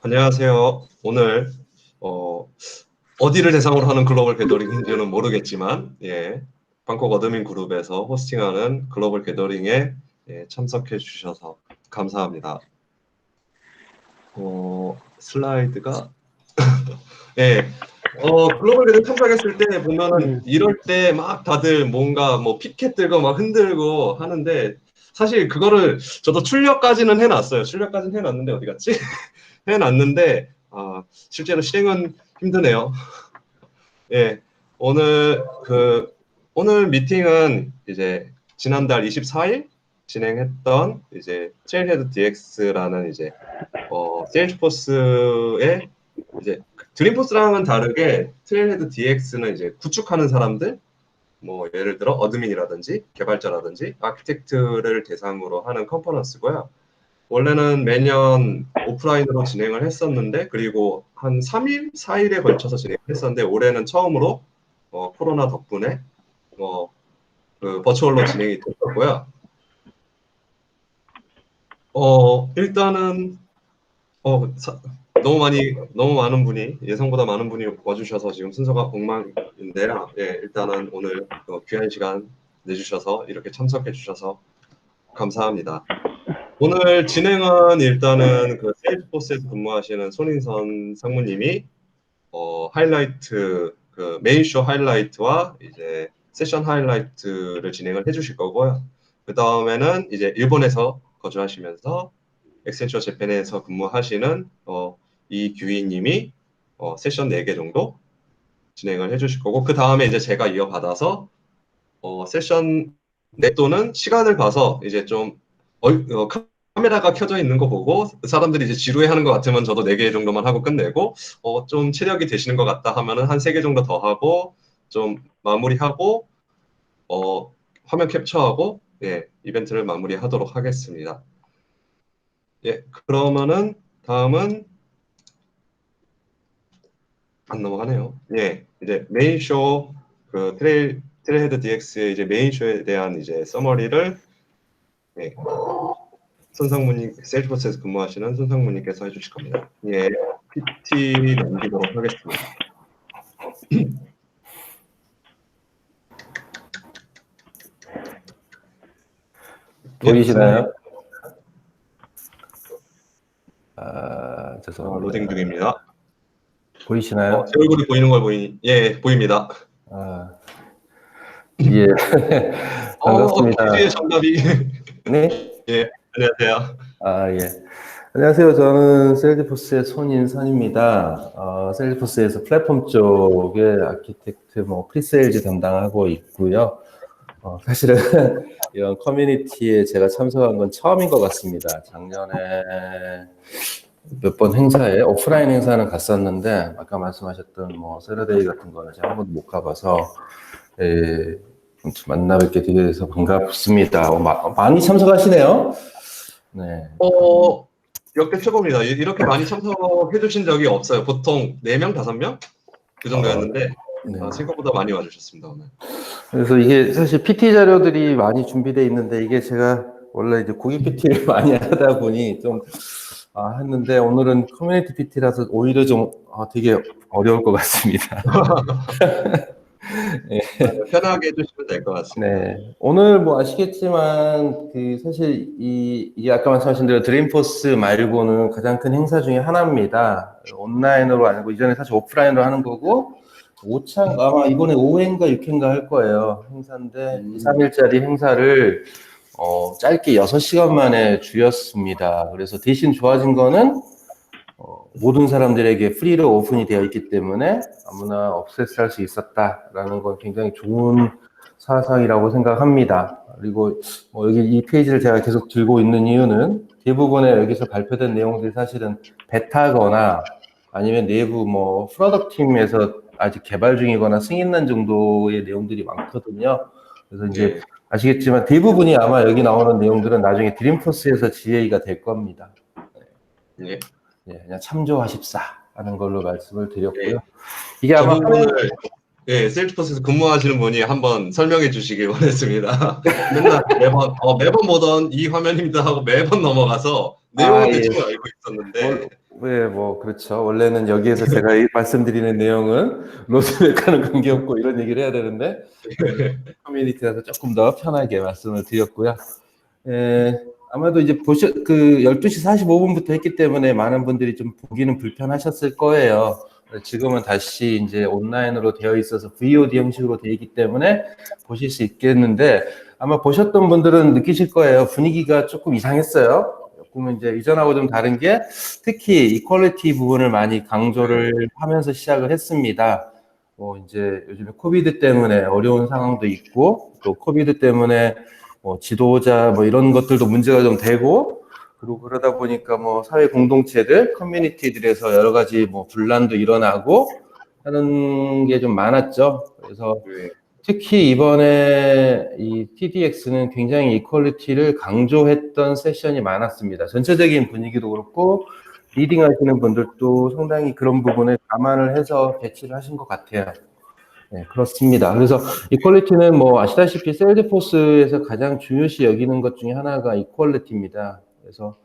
안녕하세요. 오늘 어디를 대상으로 하는 글로벌 게더링인지는 모르겠지만, 방콕 어드민 그룹에서 호스팅하는 글로벌 게더링에 참석해 주셔서 감사합니다. 슬라이드가 글로벌 게더링 참석했을 때 보면은 이럴 때 막 다들 뭔가 뭐 피켓 들고 막 흔들고 하는데, 사실 그거를 저도 출력까지는 해놨어요. 출력까지는 해놨는데 어디 갔지? 해놨는데 실제로 실행은 힘드네요. 오늘 미팅은 이제 지난달 24일 진행했던 이제 트레일헤드 DX라는 이제 세일즈포스의 이제 드림포스랑은 다르게 트레일헤드 DX는 이제 구축하는 사람들, 뭐 예를 들어 어드민이라든지 개발자라든지 아키텍트를 대상으로 하는 컨퍼런스고요. 원래는 매년 오프라인으로 진행을 했었는데, 그리고 한 3일, 4일에 걸쳐서 진행을 했었는데, 올해는 처음으로 코로나 덕분에 그 버추얼로 진행이 됐었고요. 일단은 너무 많은 분이, 예상보다 많은 분이 와주셔서 지금 순서가 엉망인데요. 일단은 오늘 귀한 시간 내주셔서 이렇게 참석해 주셔서 감사합니다. 오늘 진행은 일단은 그 세일즈포스에서 근무하시는 손인선 상무님이 하이라이트, 그 메인쇼 하이라이트와 이제 세션 하이라이트를 진행을 해주실 거고요. 그 다음에는 이제 일본에서 거주하시면서 엑센처 재팬에서 근무하시는 이규희님이 세션 4개 정도 진행을 해주실 거고, 그 다음에 이제 제가 이어받아서 세션 또는 시간을 봐서 이제 좀 카메라가 켜져 있는 거 보고 사람들이 이제 지루해하는 것 같으면 저도 4개 정도만 하고 끝내고, 좀 체력이 되시는 것 같다 하면은 한 3개 정도 더 하고 좀 마무리하고 화면 캡처하고 이벤트를 마무리하도록 하겠습니다. 그러면은 다음은 안 넘어가네요. 이제 메인 쇼, 그 트레일헤드 DX의 이제 메인 쇼에 대한 이제 서머리를 손상무님, 세일즈포스에서 근무하시는 손상무님께서 해주실 겁니다. PT 넘기도록 하겠습니다. 보이시나요? 죄송합니다. 로딩 중입니다. 보이시나요? 제 얼굴이 보이는 걸 보입니다. 예. 반갑습니다. 퀴즈의 정답이. 네? 안녕하세요. 예. 안녕하세요. 저는 세일즈포스의 손인선입니다. 세일즈포스에서 플랫폼 쪽에 아키텍트, 프리세일즈 담당하고 있고요. 사실은 이런 커뮤니티에 제가 참석한 건 처음인 것 같습니다. 작년에 몇 번 행사에, 오프라인 행사는 갔었는데, 아까 말씀하셨던 세러데이 같은 거는 제가 한 번도 못 가봐서, 만나 뵙게 돼서 반갑습니다. 많이 참석하시네요. 네. 역대 최고입니다. 이렇게 많이 참석해 주신 적이 없어요. 보통 4명, 5명? 그 정도였는데, 네. 생각보다 많이 와주셨습니다, 오늘. 그래서 이게 사실 PT 자료들이 많이 준비되어 있는데, 이게 제가 원래 이제 고객 PT를 많이 하다 보니 좀, 했는데, 오늘은 커뮤니티 PT라서 오히려 좀 되게 어려울 것 같습니다. 네. 편하게 해주시면 될 것 같습니다. 네. 오늘 아시겠지만, 사실 이게 아까 말씀하신 대로 드림포스 말고는 가장 큰 행사 중에 하나입니다. 온라인으로 아니고 이전에 사실 오프라인으로 하는 거고, 아마 이번에 5회인가 6회인가 할 거예요. 행사인데, 2, 3일짜리 행사를 짧게 6시간 만에 줄였습니다. 그래서 대신 좋아진 거는 모든 사람들에게 프리로 오픈이 되어 있기 때문에 아무나 액세스할 수 있었다라는 건 굉장히 좋은 사상이라고 생각합니다. 그리고 여기 이 페이지를 제가 계속 들고 있는 이유는 대부분의 여기서 발표된 내용들이 사실은 베타거나 아니면 내부 프로덕트 팀에서 아직 개발 중이거나 승인난 정도의 내용들이 많거든요. 그래서 이제 아시겠지만 대부분이 아마 여기 나오는 내용들은 나중에 드림포스에서 GA가 될 겁니다. 그냥 참조하십사 하는 걸로 말씀을 드렸고요. 이게 아마 세일즈포스에서 근무하시는 분이 한번 설명해 주시길 원했습니다. 맨날 매번 보던 이 화면입니다 하고 매번 넘어가서 내용은 대충 알고 있었는데. 네, 뭐 그렇죠. 원래는 여기에서 제가 말씀드리는 내용은 로드맵과는 관계없고 이런 얘기를 해야 되는데 커뮤니티라서 조금 더 편하게 말씀을 드렸고요. 아마도 이제 그 12시 45분부터 했기 때문에 많은 분들이 좀 보기는 불편하셨을 거예요. 지금은 다시 이제 온라인으로 되어 있어서 VOD 형식으로 되어 있기 때문에 보실 수 있겠는데 아마 보셨던 분들은 느끼실 거예요. 분위기가 조금 이상했어요. 조금 이제 이전하고 좀 다른 게 특히 이퀄리티 부분을 많이 강조를 하면서 시작을 했습니다. 뭐 이제 요즘에 코비드 때문에 어려운 상황도 있고 또 코비드 때문에 뭐 지도자 뭐 이런 것들도 문제가 좀 되고 그리고 그러다 보니까 뭐 사회 공동체들 커뮤니티들에서 여러 가지 뭐 분란도 일어나고 하는 게 좀 많았죠. 그래서 특히 이번에 이 TDX는 굉장히 이퀄리티를 강조했던 세션이 많았습니다. 전체적인 분위기도 그렇고 리딩 하시는 분들도 상당히 그런 부분에 감안을 해서 배치를 하신 것 같아요. 네, 그렇습니다. 그래서 이퀄리티는 뭐 아시다시피 셀즈포스에서 가장 중요시 여기는 것 중에 하나가 이퀄리티입니다. 그래서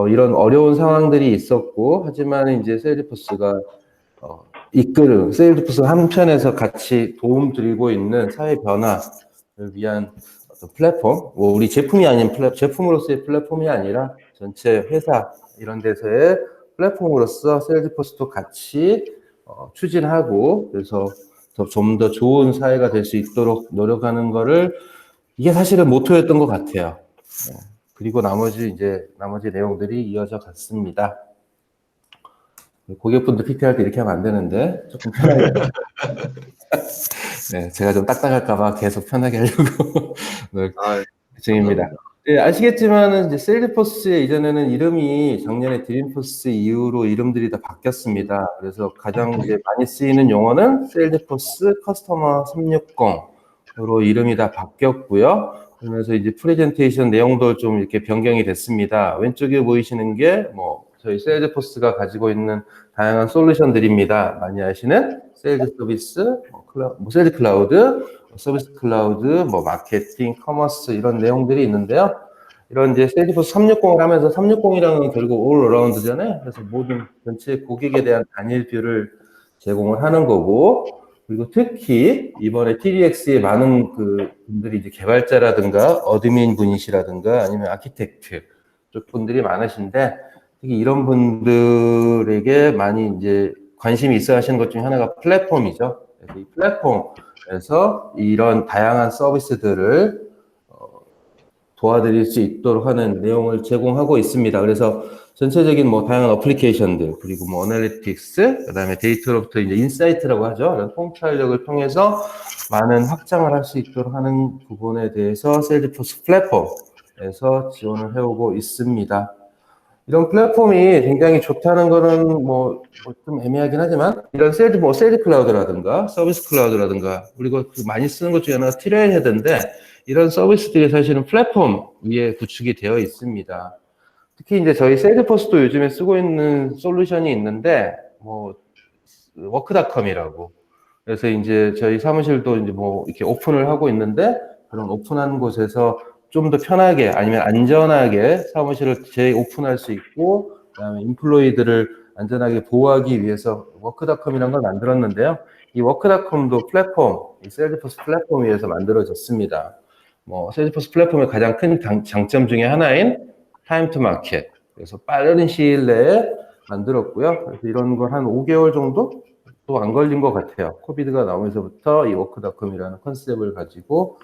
이런 어려운 상황들이 있었고 하지만 이제 셀즈포스가 이끌은 셀즈포스 한편에서 같이 도움 드리고 있는 사회 변화를 위한 어떤 플랫폼, 뭐 우리 제품이 아닌 제품으로서의 플랫폼이 아니라 전체 회사 이런 데서의 플랫폼으로서 셀즈포스도 같이 추진하고 그래서 좀 더 좋은 사회가 될 수 있도록 노력하는 거를 이게 사실은 모토였던 것 같아요. 그리고 나머지 내용들이 이어져 갔습니다. 고객분들 PP할 때 이렇게 하면 안 되는데 조금 편하게. 네, 제가 좀 딱딱할까봐 계속 편하게 하려고 중입니다. 네, 아시겠지만은 이제 셀즈포스의 이전에는 이름이 작년에 드림포스 이후로 이름들이 다 바뀌었습니다. 그래서 가장 이제 많이 쓰이는 용어는 셀즈포스 커스터머 360으로 이름이 다 바뀌었고요. 그러면서 이제 프레젠테이션 내용도 좀 이렇게 변경이 됐습니다. 왼쪽에 보이시는 게 뭐 저희 셀즈포스가 가지고 있는 다양한 솔루션들입니다. 많이 아시는 세일즈 서비스, 뭐 세일즈 클라우드, 서비스 클라우드, 뭐 마케팅, 커머스 이런 내용들이 있는데요. 이런 이제 세일즈포스 360을 하면서 360이랑은 결국 올 어라운드잖아요. 그래서 모든 전체 고객에 대한 단일 뷰를 제공을 하는 거고, 그리고 특히 이번에 TDX의 많은 그 분들이 이제 개발자라든가 어드민 분이시라든가 아니면 아키텍트 쪽 분들이 많으신데 특히 이런 분들에게 많이 이제 관심이 있어 하시는 것 중에 하나가 플랫폼이죠. 그래서 이 플랫폼에서 이런 다양한 서비스들을 도와드릴 수 있도록 하는 내용을 제공하고 있습니다. 그래서 전체적인 뭐 다양한 어플리케이션들 그리고 뭐 어널리틱스 그다음에 데이터로부터 이제 인사이트라고 하죠. 이런 통찰력을 통해서 많은 확장을 할 수 있도록 하는 부분에 대해서 셀즈포스 플랫폼에서 지원을 해오고 있습니다. 이런 플랫폼이 굉장히 좋다는 거는 뭐 좀 애매하긴 하지만 이런 세일즈 클라우드라든가 서비스 클라우드라든가 그리고 많이 쓰는 것 중에 하나가 트레일헤드인데 이런 서비스들이 사실은 플랫폼 위에 구축이 되어 있습니다. 특히 이제 저희 세일즈포스도 요즘에 쓰고 있는 솔루션이 있는데 뭐 워크닷컴이라고 그래서 이제 저희 사무실도 이제 뭐 이렇게 오픈을 하고 있는데 그런 오픈한 곳에서 좀 더 편하게 아니면 안전하게 사무실을 재오픈할 수 있고 그다음에 인플로이들을 안전하게 보호하기 위해서 워크닷컴이라는 걸 만들었는데요. 이 워크닷컴도 플랫폼, 이 셀즈포스 플랫폼 위에서 만들어졌습니다. 뭐 셀즈포스 플랫폼의 가장 큰 장점 중에 하나인 타임 투 마켓. 그래서 빠른 시일 내에 만들었고요. 그래서 이런 걸 한 5개월 정도 또 안 걸린 것 같아요. 코비드가 나오면서부터 이 워크닷컴이라는 컨셉을 가지고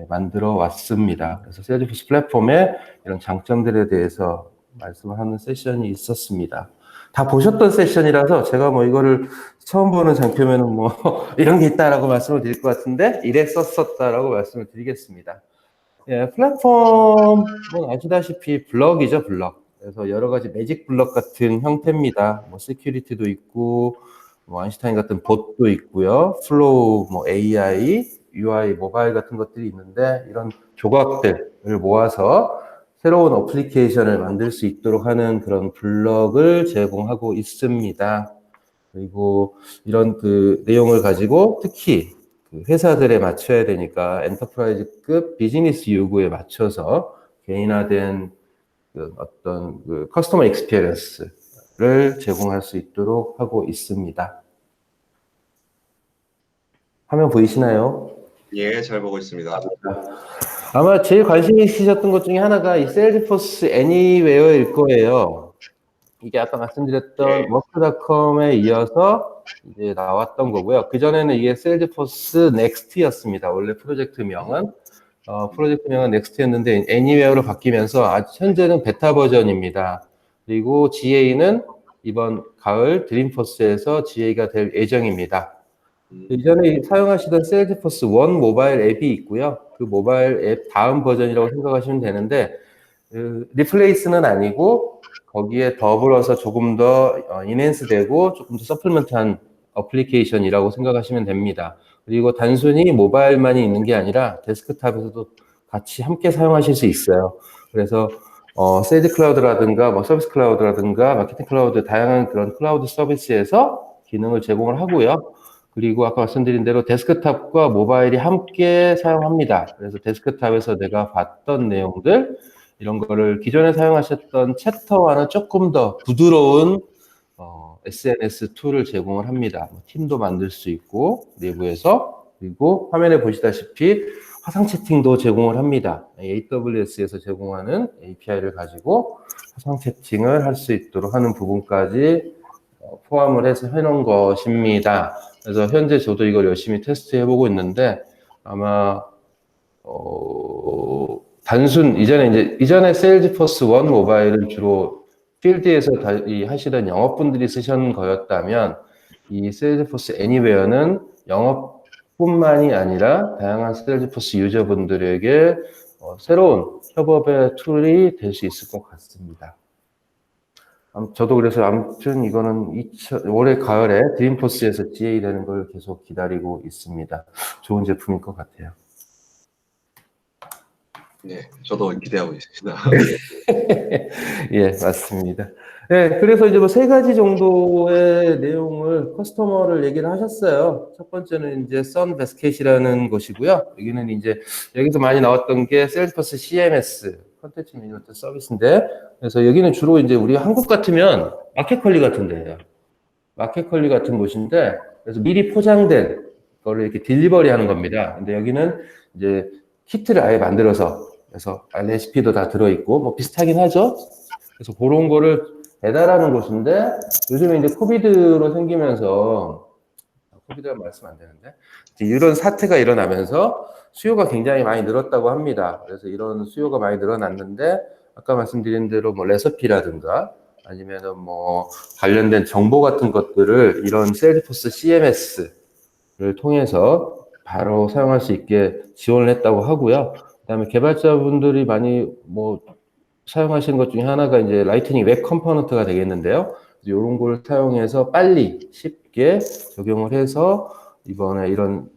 만들어 왔습니다. 그래서 셀즈포스 플랫폼의 이런 장점들에 대해서 말씀하는 세션이 있었습니다. 다 보셨던 세션이라서 제가 뭐 이거를 처음 보는 장표면은 뭐 이런 게 있다라고 말씀을 드릴 것 같은데 이랬었다라고 말씀을 드리겠습니다. 예, 플랫폼은 아시다시피 블럭이죠, 블럭. 그래서 여러 가지 매직 블럭 같은 형태입니다. 뭐 시큐리티도 있고 뭐 아인슈타인 같은 봇도 있고요. 플로우, 뭐 AI, UI, 모바일 같은 것들이 있는데 이런 조각들을 모아서 새로운 어플리케이션을 만들 수 있도록 하는 그런 블럭을 제공하고 있습니다. 그리고 이런 그 내용을 가지고 특히 그 회사들에 맞춰야 되니까 엔터프라이즈급 비즈니스 요구에 맞춰서 개인화된 그 어떤 그 커스터머 익스피리언스 제공할 수 있도록 하고 있습니다. 화면 보이시나요? 예, 잘 보고 있습니다. 아마 제일 관심 있으셨던 것 중에 하나가 이 셀즈포스 애니웨어일 거예요. 이게 아까 말씀드렸던 예. 워크닷컴에 이어서 이제 나왔던 거고요. 그전에는 이게 셀즈포스 넥스트였습니다. 원래 프로젝트명은 넥스트였는데 애니웨어로 바뀌면서 현재는 베타 버전입니다. 그리고 GA는 이번 가을 드림포스에서 GA가 될 예정입니다. 이전에 사용하시던 셀즈포스 원 모바일 앱이 있고요. 그 모바일 앱 다음 버전이라고 생각하시면 되는데 리플레이스는 아니고 거기에 더불어서 조금 더 인핸스 되고 조금 더 서플먼트한 어플리케이션이라고 생각하시면 됩니다. 그리고 단순히 모바일만이 있는 게 아니라 데스크탑에서도 같이 함께 사용하실 수 있어요. 그래서 세일즈 클라우드라든가 뭐 서비스 클라우드라든가 마케팅 클라우드 다양한 그런 클라우드 서비스에서 기능을 제공을 하고요. 그리고 아까 말씀드린 대로 데스크탑과 모바일이 함께 사용합니다. 그래서 데스크탑에서 내가 봤던 내용들 이런 거를 기존에 사용하셨던 챕터와는 조금 더 부드러운 SNS 툴을 제공을 합니다. 팀도 만들 수 있고 내부에서 그리고 화면에 보시다시피 화상 채팅도 제공을 합니다. AWS에서 제공하는 API를 가지고 화상 채팅을 할 수 있도록 하는 부분까지 포함을 해서 해놓은 것입니다. 그래서 현재 저도 이걸 열심히 테스트해보고 있는데 아마 이전에 세일즈포스 원 모바일을 주로 필드에서 하시던 영업분들이 쓰셨던 거였다면 이 세일즈포스 애니웨어는 영업뿐만이 아니라 다양한 세일즈포스 유저분들에게 새로운 협업의 툴이 될 수 있을 것 같습니다. 저도 그래서 아무튼 이거는 올해 가을에 드림포스에서 GA 되는 걸 계속 기다리고 있습니다. 좋은 제품일 것 같아요. 네, 저도 기대하고 있습니다. 예, 맞습니다. 네, 그래서 이제 뭐 3가지 정도의 내용을 커스터머를 얘기를 하셨어요. 첫 번째는 이제 선베스켓이라는 것이고요. 여기는 이제 여기서 많이 나왔던 게 셀즈포스 CMS 컨텐츠 매니지먼트 서비스인데, 그래서 여기는 주로 이제 우리 한국 같으면 마켓컬리 같은 데예요. 마켓컬리 같은 곳인데, 그래서 미리 포장된 거를 이렇게 딜리버리 하는 겁니다. 근데 여기는 이제 키트를 아예 만들어서, 그래서 레시피도 다 들어있고, 뭐 비슷하긴 하죠? 그래서 그런 거를 배달하는 곳인데, 요즘에 이제 코비드로 생기면서, 코비드가 말씀 안 되는데, 이런 사태가 일어나면서 수요가 굉장히 많이 늘었다고 합니다. 그래서 이런 수요가 많이 늘어났는데, 아까 말씀드린 대로 뭐 레시피라든가, 아니면은 뭐 관련된 정보 같은 것들을 이런 셀즈포스 CMS를 통해서 바로 사용할 수 있게 지원을 했다고 하고요. 그다음에 개발자분들이 많이 뭐 사용하신 것 중에 하나가 이제 라이트닝 웹 컴포넌트가 되겠는데요. 이런 걸 사용해서 빨리 쉽게 적용을 해서 이번에 이런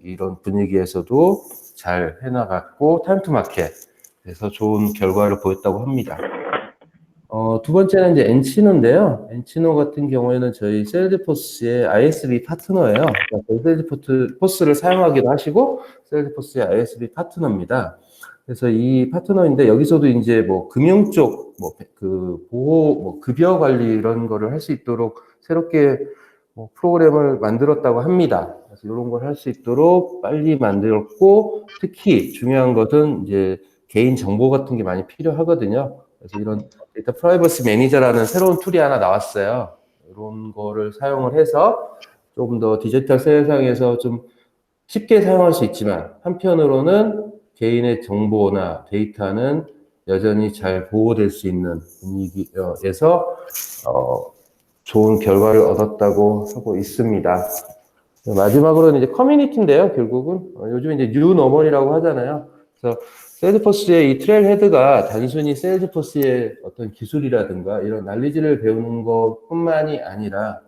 분위기에서도 잘 해나갔고 타임 투 마켓에서 좋은 결과를 보였다고 합니다. 두 번째는 이제 엔치노인데요. 엔치노 같은 경우에는 저희 세일즈포스의 ISV 파트너예요. 그러니까 세일즈포스를 사용하기도 하시고 세일즈포스의 ISV 파트너입니다. 그래서 이 파트너인데 여기서도 이제 뭐 금융 쪽, 뭐 그 보호, 뭐 급여 관리 이런 거를 할 수 있도록 새롭게 뭐 프로그램을 만들었다고 합니다. 그래서 이런 걸 할 수 있도록 빨리 만들었고 특히 중요한 것은 이제 개인 정보 같은 게 많이 필요하거든요. 그래서 이런 데이터 프라이버시 매니저라는 새로운 툴이 하나 나왔어요. 이런 거를 사용을 해서 조금 더 디지털 세상에서 좀 쉽게 사용할 수 있지만 한편으로는 개인의 정보나 데이터는 여전히 잘 보호될 수 있는 분위기에서 좋은 결과를 얻었다고 하고 있습니다. 마지막으로는 이제 커뮤니티인데요. 결국은 요즘 이제 뉴 노멀이라고 하잖아요. 그래서 세일즈포스의 이 트레일 헤드가 단순히 세일즈포스의 어떤 기술이라든가 이런 난리지를 배우는 것뿐만이 아니라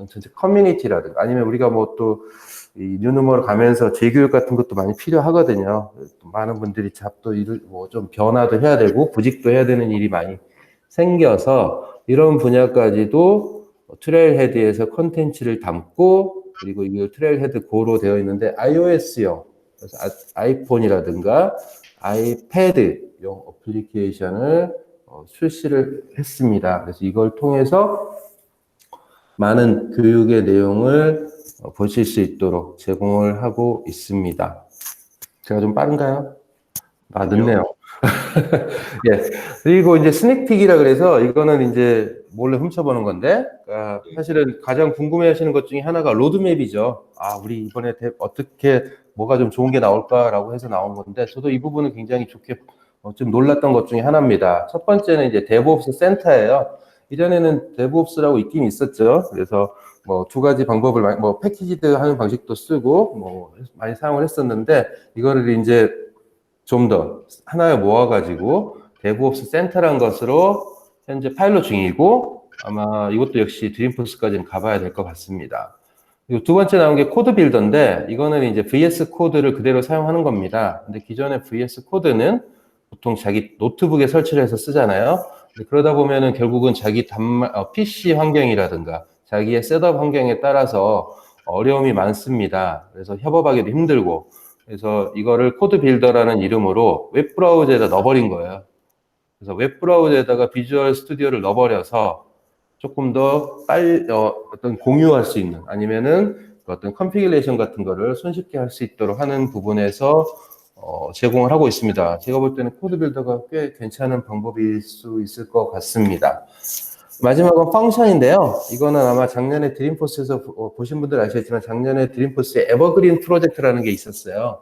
전체 커뮤니티라든가 아니면 우리가 뭐 또 이 뉴노멀 가면서 재교육 같은 것도 많이 필요하거든요. 많은 분들이 잡도 일을 뭐 좀 변화도 해야 되고 부직도 해야 되는 일이 많이 생겨서 이런 분야까지도 트레일 헤드에서 콘텐츠를 담고 그리고 이 트레일 헤드 고로 되어 있는데 iOS용 그래서 아이폰이라든가 아이패드용 어플리케이션을 출시를 했습니다. 그래서 이걸 통해서 많은 교육의 내용을 보실 수 있도록 제공을 하고 있습니다. 제가 좀 빠른가요? 아, 늦네요. 예. 그리고 이제 스낵픽이라 그래서 이거는 이제 몰래 훔쳐보는 건데, 사실은 가장 궁금해 하시는 것 중에 하나가 로드맵이죠. 아, 우리 이번에 어떻게, 뭐가 좀 좋은 게 나올까라고 해서 나온 건데, 저도 이 부분은 굉장히 좋게 좀 놀랐던 것 중에 하나입니다. 첫 번째는 이제 데브옵스 센터예요. 이전에는 데브옵스라고 있긴 있었죠. 그래서 뭐 두 가지 방법을, 뭐 패키지드 하는 방식도 쓰고, 뭐 많이 사용을 했었는데, 이거를 이제 좀 더 하나에 모아가지고 데브옵스 센터란 것으로 현재 파일럿 중이고 아마 이것도 역시 드림포스까지는 가봐야 될 것 같습니다. 그리고 두 번째 나온 게 코드 빌더인데 이거는 이제 VS 코드를 그대로 사용하는 겁니다. 근데 기존의 VS 코드는 보통 자기 노트북에 설치를 해서 쓰잖아요. 그러다 보면은 결국은 자기 PC 환경이라든가 자기의 셋업 환경에 따라서 어려움이 많습니다. 그래서 협업하기도 힘들고 그래서 이거를 코드 빌더라는 이름으로 웹브라우저에다 넣어버린 거예요. 그래서 웹브라우저에다가 비주얼 스튜디오를 넣어버려서 조금 더 빨리, 어떤 공유할 수 있는, 아니면은 어떤 컨피그레이션 같은 거를 손쉽게 할 수 있도록 하는 부분에서 제공을 하고 있습니다. 제가 볼 때는 코드 빌더가 꽤 괜찮은 방법일 수 있을 것 같습니다. 마지막은 펑션인데요. 이거는 아마 작년에 드림포스에서 보신 분들 아시겠지만 작년에 드림포스에 에버그린 프로젝트라는 게 있었어요.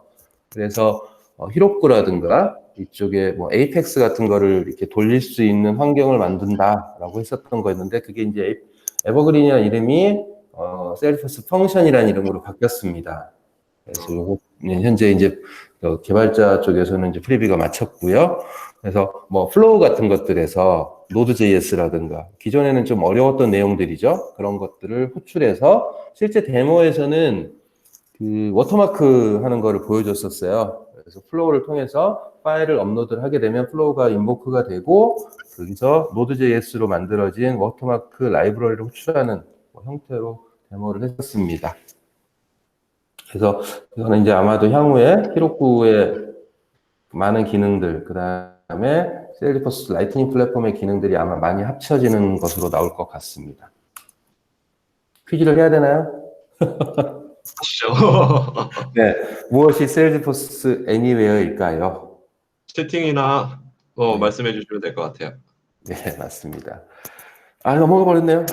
그래서 히로쿠라든가 이쪽에 뭐 에이펙스 같은 거를 이렇게 돌릴 수 있는 환경을 만든다라고 했었던 거였는데 그게 이제 에버그린이라는 이름이 셀리포스 펑션이라는 이름으로 바뀌었습니다. 그래서 현재 이제 개발자 쪽에서는 이제 프리뷰가 마쳤고요. 그래서 뭐 플로우 같은 것들에서 노드.js라든가 기존에는 좀 어려웠던 내용들이죠. 그런 것들을 호출해서 실제 데모에서는 그 워터마크 하는 거를 보여줬었어요. 그래서 플로우를 통해서 파일을 업로드를 하게 되면 플로우가 인보크가 되고 거기서 노드.js로 만들어진 워터마크 라이브러리를 호출하는 형태로 데모를 했었습니다. 그래서 이거는 이제 아마도 향후에 히로쿠의 많은 기능들, 그 다음에 셀리포스 라이트닝 플랫폼의 기능들이 아마 많이 합쳐지는 것으로 나올 것 같습니다. 퀴즈를 해야 되나요? 하시죠. 네. 무엇이 셀리포스 애니웨어일까요? 채팅이나 네. 말씀해 주시면 될 것 같아요. 네, 맞습니다. 아, 넘어가 버렸네요.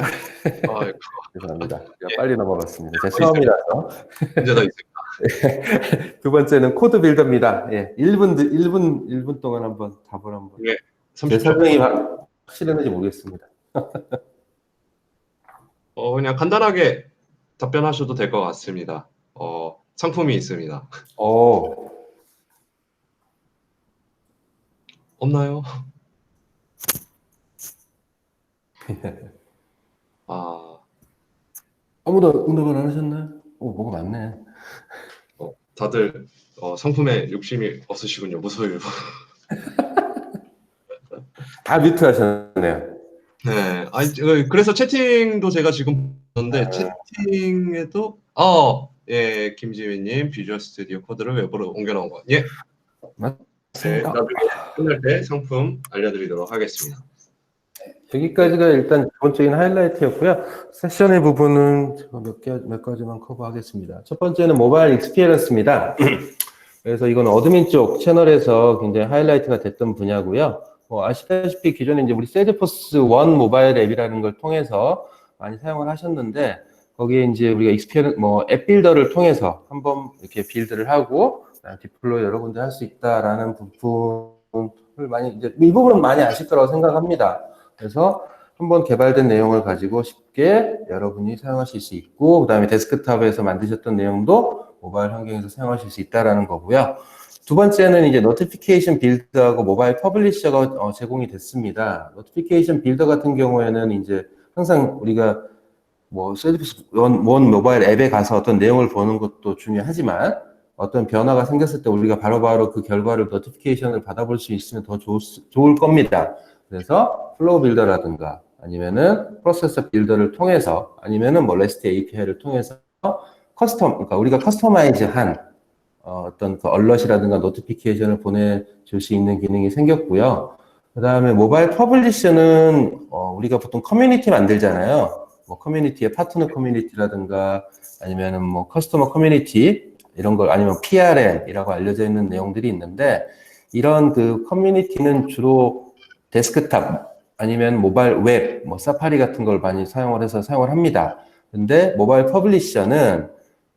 아이고. 죄송합니다. 제가 예. 빨리 넘어갔습니다. 제 처음이라서. 문제 더 있습니다. 두 번째는 코드 빌더입니다. 예, 1분 동안 한번 답을 한번. 네, 제 30초. 설명이 확실했는지 모르겠습니다. 그냥 간단하게 답변하셔도 될 것 같습니다. 상품이 있습니다. 없나요? 아무도 응답을 안 하셨나요? 뭐가 많네. 다들 상품에 욕심이 없으시군요. 무소유. 다 뮤트 하셨네요. 네, 그래서 채팅도 제가 지금 봤는데 채팅에도 예, 김지민님 비주얼 스튜디오 코드를 웹으로 옮겨놓은 거. 예. 네, 나중에 끝날 때 상품 알려드리도록 하겠습니다. 여기까지가 일단 기본적인 하이라이트였고요. 세션의 부분은 제가 몇 가지만 커버하겠습니다. 첫 번째는 모바일 익스피리언스입니다. 그래서 이건 어드민 쪽 채널에서 굉장히 하이라이트가 됐던 분야고요. 아시다시피 기존에 이제 우리 셀리포스 원 모바일 앱이라는 걸 통해서 많이 사용을 하셨는데 거기에 이제 우리가 앱 빌더를 통해서 한번 이렇게 빌드를 하고 디플로이 여러 군데 할 수 있다라는 부분을 많이 이제 이 부분은 많이 아실 거라고 생각합니다. 그래서 한번 개발된 내용을 가지고 쉽게 여러분이 사용하실 수 있고 그다음에 데스크탑에서 만드셨던 내용도 모바일 환경에서 사용하실 수 있다라는 거고요. 두 번째는 이제 노티피케이션 빌드하고 모바일 퍼블리셔가 제공이 됐습니다. 노티피케이션 빌더 같은 경우에는 이제 항상 우리가 뭐 셀리포스 원 모바일 앱에 가서 어떤 내용을 보는 것도 중요하지만 어떤 변화가 생겼을 때 우리가 바로바로 그 결과를 노티피케이션을 받아볼 수 있으면 더 좋을 겁니다. 그래서 플로우 빌더라든가 아니면은 프로세서 빌더를 통해서 아니면은 뭐 REST API를 통해서 그러니까 우리가 커스터마이즈한 어떤 그 얼럿이라든가 노티피케이션을 보내줄 수 있는 기능이 생겼고요. 그 다음에 모바일 퍼블리셔는 우리가 보통 커뮤니티 만들잖아요. 뭐 커뮤니티의 파트너 커뮤니티라든가 아니면은 뭐 커스터머 커뮤니티 이런 걸 아니면 PRM이라고 알려져 있는 내용들이 있는데 이런 그 커뮤니티는 주로 데스크탑 아니면 모바일 웹, 뭐 사파리 같은 걸 많이 사용을 합니다. 근데 모바일 퍼블리셔는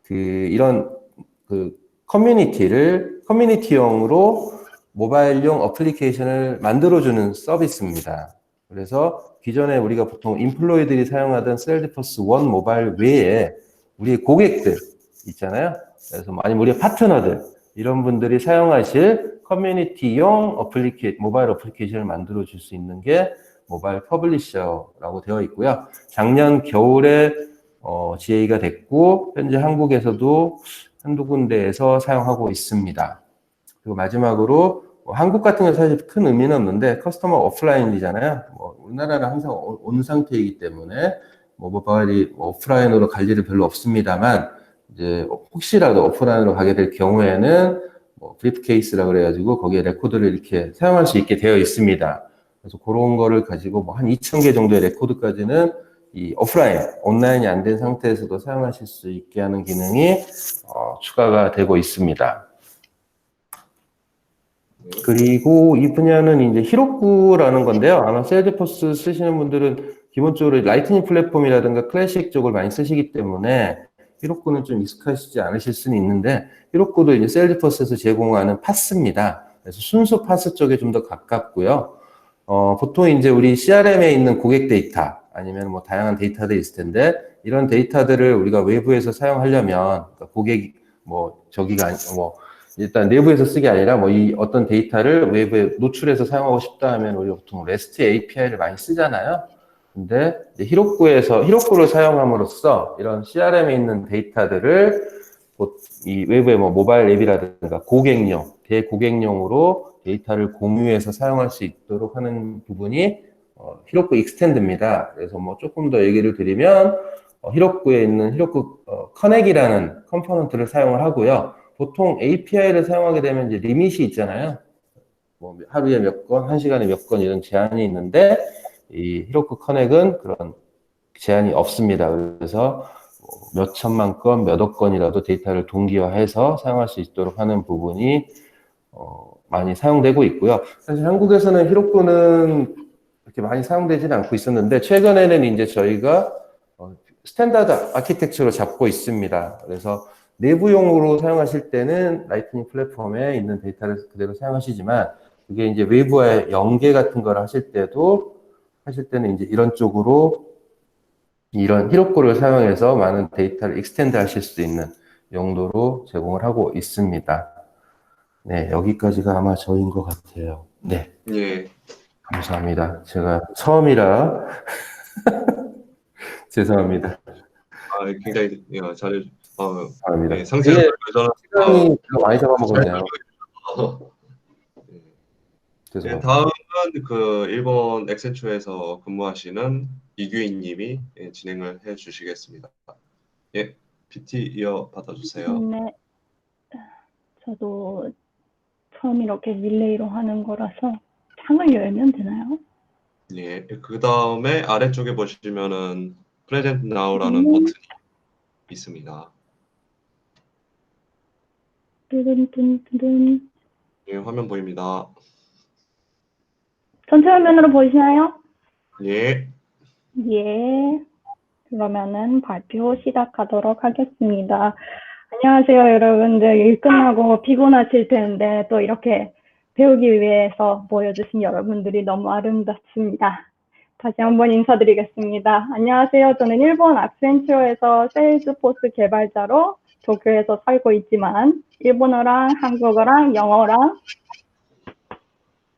이런 커뮤니티용으로 모바일용 어플리케이션을 만들어주는 서비스입니다. 그래서 기존에 우리가 보통 인플로이들이 사용하던 셀드포스 원 모바일 외에 우리의 고객들 있잖아요. 그래서 아니면 우리의 파트너들 이런 분들이 사용하실 커뮤니티용 모바일 어플리케이션을 만들어줄 수 있는 게 모바일 퍼블리셔라고 되어 있고요. 작년 겨울에 GA가 됐고 현재 한국에서도 한두 군데에서 사용하고 있습니다. 그리고 마지막으로 한국 같은 경우 사실 큰 의미는 없는데 커스터머 오프라인이잖아요. 우리나라는 항상 온 상태이기 때문에 모바일이 오프라인으로 갈 일은 별로 없습니다만 이제 혹시라도 오프라인으로 가게 될 경우에는 브리프케이스라고 그래가지고 거기에 레코드를 이렇게 사용할 수 있게 되어 있습니다. 그래서 그런 거를 가지고 한 2,000개 정도의 레코드까지는 이 오프라인, 온라인이 안 된 상태에서도 사용하실 수 있게 하는 기능이 추가가 되고 있습니다. 그리고 이 분야는 이제 히로쿠라는 건데요. 아마 셀드포스 쓰시는 분들은 기본적으로 라이트닝 플랫폼이라든가 클래식 쪽을 많이 쓰시기 때문에 히로쿠는 좀 익숙하시지 않으실 수는 있는데 히로쿠도 이제 셀드포스에서 제공하는 파스입니다. 그래서 순수 파스 쪽에 좀 더 가깝고요. 보통 이제 우리 CRM에 있는 고객 데이터 아니면 뭐 다양한 데이터들이 있을 텐데 이런 데이터들을 우리가 외부에서 사용하려면 그러니까 고객 일단 내부에서 쓰기 아니라 이 어떤 데이터를 외부에 노출해서 사용하고 싶다 하면 우리가 보통 REST API를 많이 쓰잖아요. 근데 히로쿠를 사용함으로써 이런 CRM에 있는 데이터들을 이 외부의 모바일 앱이라든가 대고객용으로 데이터를 공유해서 사용할 수 있도록 하는 부분이 히로쿠 익스텐드입니다. 그래서 조금 더 얘기를 드리면 히로쿠에 있는 히로쿠 커넥이라는 컴포넌트를 사용을 하고요. 보통 API를 사용하게 되면 이제 리밋이 있잖아요. 하루에 몇 건, 한 시간에 몇 건 이런 제한이 있는데 이 히로쿠 커넥은 그런 제한이 없습니다. 그래서 몇 천만 건, 몇 억 건이라도 데이터를 동기화해서 사용할 수 있도록 하는 부분이 많이 사용되고 있고요. 사실 한국에서는 히로쿠는 그렇게 많이 사용되지는 않고 있었는데 최근에는 이제 저희가 스탠다드 아키텍처로 잡고 있습니다. 그래서 내부용으로 사용하실 때는 라이트닝 플랫폼에 있는 데이터를 그대로 사용하시지만 그게 이제 외부와의 연계 같은 걸 하실 때는 이제 이런 쪽으로 이런 히로쿠를 사용해서 많은 데이터를 익스텐드 하실 수 있는 용도로 제공을 하고 있습니다. 네, 여기까지가 아마 저인 것 같아요. 네. 예. 감사합니다. 제가 처음이라 죄송합니다. 굉장히 감사합니다. 네, 상세한 시간이 많이 잡아먹었네요. 네, 다음은 일본 엑센처에서 근무하시는 이규인 님이 진행을 해 주시겠습니다. 예, PT 이어 받아주세요. 네. 저도 처음 이렇게 릴레이로 하는 거라서 창을 열면 되나요? 예, 그 다음에 아래쪽에 보시면은 Present Now라는 버튼이 있습니다. 뚜둔뚜둔뚜둔. 예, 화면 보입니다. 전체 화면으로 보이시나요? 예. 예. 그러면은 발표 시작하도록 하겠습니다. 안녕하세요, 여러분들. 일 끝나고 피곤하실 텐데 또 이렇게 배우기 위해서 모여주신 여러분들이 너무 아름답습니다. 다시 한번 인사드리겠습니다. 안녕하세요. 저는 일본 악센처에서 세일즈포스 개발자로 도쿄에서 살고 있지만 일본어랑 한국어랑 영어랑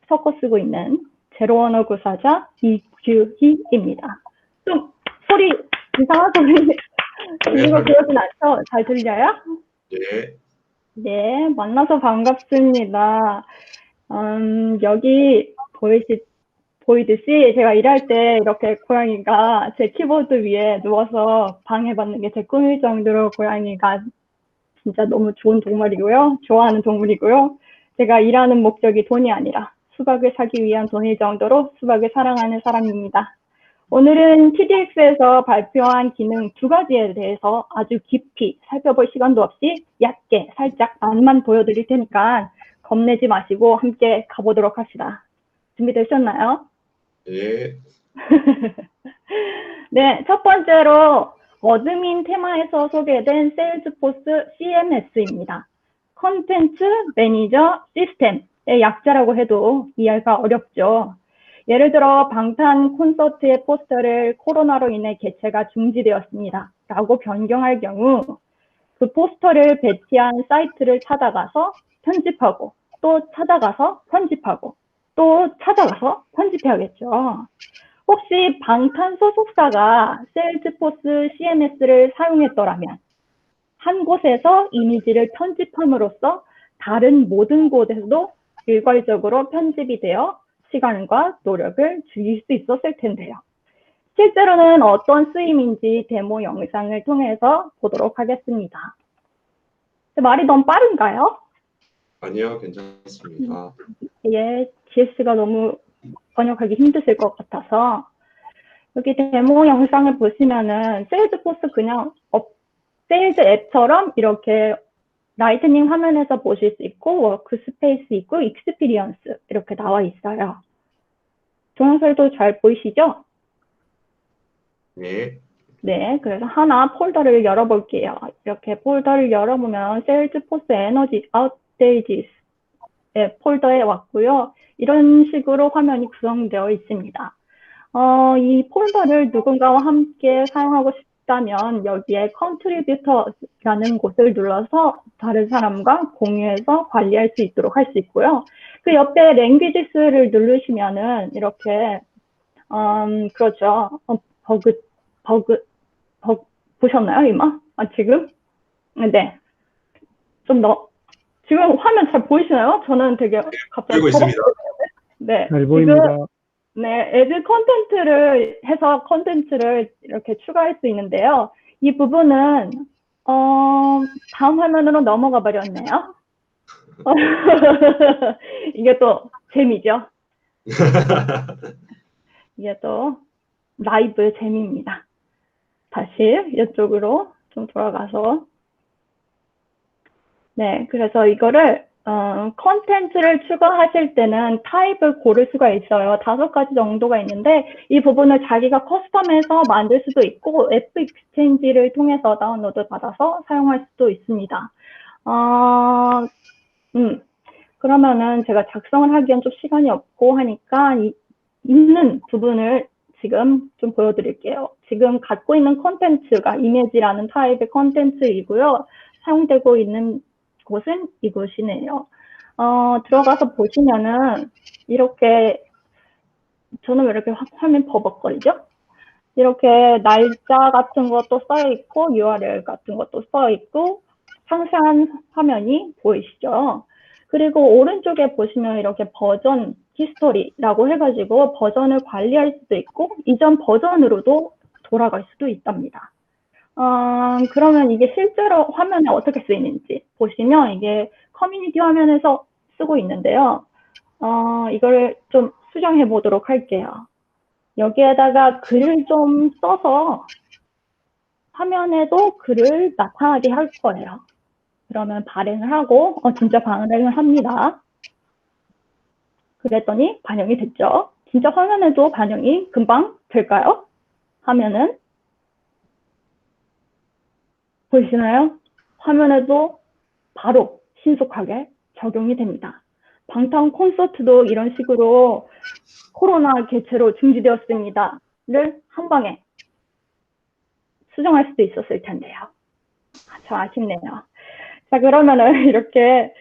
섞어 쓰고 있는 제로언어 구사자 이규희입니다. 좀 소리 이상한 소리 들리고 그러진 않죠? 잘 들려요? 예. 네, 만나서 반갑습니다. 여기 보이듯이 제가 일할 때 이렇게 고양이가 제 키보드 위에 누워서 방해받는 게 제 꿈일 정도로 고양이가 진짜 너무 좋은 동물이고요. 좋아하는 동물이고요. 제가 일하는 목적이 돈이 아니라 수박을 사기 위한 돈일 정도로 수박을 사랑하는 사람입니다. 오늘은 TDX에서 발표한 기능 2가지에 대해서 아주 깊이 살펴볼 시간도 없이 얕게 살짝 맛만 보여드릴 테니까 겁내지 마시고 함께 가보도록 합시다. 준비되셨나요? 예. 네, 첫 번째로 어드민 테마에서 소개된 세일즈포스 CMS입니다. 컨텐츠 매니저 시스템의 약자라고 해도 이해가 어렵죠. 예를 들어 방탄 콘서트의 포스터를 코로나로 인해 개최가 중지되었습니다. 라고 변경할 경우 그 포스터를 배치한 사이트를 찾아가서 편집하고 또 찾아가서 편집하고 또 찾아가서 편집해야겠죠. 혹시 방탄 소속사가 세일즈포스 CMS를 사용했더라면 한 곳에서 이미지를 편집함으로써 다른 모든 곳에서도 일괄적으로 편집이 되어 시간과 노력을 줄일 수 있었을 텐데요. 실제로는 어떤 쓰임인지 데모 영상을 통해서 보도록 하겠습니다. 말이 너무 빠른가요? 아니요, 괜찮습니다. 예, GS가 너무 번역하기 힘드실 것 같아서 여기 데모 영상을 보시면은 세일즈포스 그냥 세일즈 앱처럼 이렇게 라이트닝 화면에서 보실 수 있고 워크스페이스 있고 익스피리언스 이렇게 나와 있어요. 동영상도 잘 보이시죠? 네. 네, 그래서 하나 폴더를 열어볼게요. 이렇게 폴더를 열어보면 세일즈포스 에너지 아웃데이지스 폴더에 왔고요. 이런 식으로 화면이 구성되어 있습니다. 이 폴더를 누군가와 함께 사용하고 싶다면 여기에 컨트리뷰터라는 곳을 눌러서 다른 사람과 공유해서 관리할 수 있도록 할 수 있고요. 그 옆에 랭귀지스를 누르시면은 이렇게 그렇죠. 보셨나요, 이마? 지금? 네. 좀 지금 화면 잘 보이시나요? 저는 되게 갑자기 보이고 있습니다. 네. 잘 보입니다. 네, 애드 컨텐츠를 해서 컨텐츠를 이렇게 추가할 수 있는데요. 이 부분은 다음 화면으로 넘어가 버렸네요. 이게 또 재미죠. 이게 또 라이브의 재미입니다. 다시 이쪽으로 좀 돌아가서 네, 그래서 이거를 컨텐츠를 추가하실 때는 타입을 고를 수가 있어요. 5가지 정도가 있는데 이 부분을 자기가 커스텀해서 만들 수도 있고 앱 익스체인지를 통해서 다운로드 받아서 사용할 수도 있습니다. 그러면은 제가 작성을 하기엔 좀 시간이 없고 하니까 있는 부분을 지금 좀 보여드릴게요. 지금 갖고 있는 컨텐츠가 이미지라는 타입의 컨텐츠이고요. 사용되고 있는 곳은 이곳이네요. 들어가서 보시면은 이렇게 저는 왜 이렇게 화면 버벅거리죠? 이렇게 날짜 같은 것도 써 있고 URL 같은 것도 써 있고 상세한 화면이 보이시죠? 그리고 오른쪽에 보시면 이렇게 버전 히스토리라고 해가지고 버전을 관리할 수도 있고 이전 버전으로도 돌아갈 수도 있답니다. 그러면 이게 실제로 화면에 어떻게 쓰이는지 보시면 이게 커뮤니티 화면에서 쓰고 있는데요. 이걸 좀 수정해 보도록 할게요. 여기에다가 글을 좀 써서 화면에도 글을 나타나게 할 거예요. 그러면 발행을 하고 진짜 발행을 합니다. 그랬더니 반영이 됐죠. 진짜 화면에도 반영이 금방 될까요? 하면은 보이시나요? 화면에도 바로 신속하게 적용이 됩니다. 방탄 콘서트도 이런 식으로 코로나 개최로 중지되었습니다를 한 방에 수정할 수도 있었을 텐데요. 참 아쉽네요. 자, 그러면은 이렇게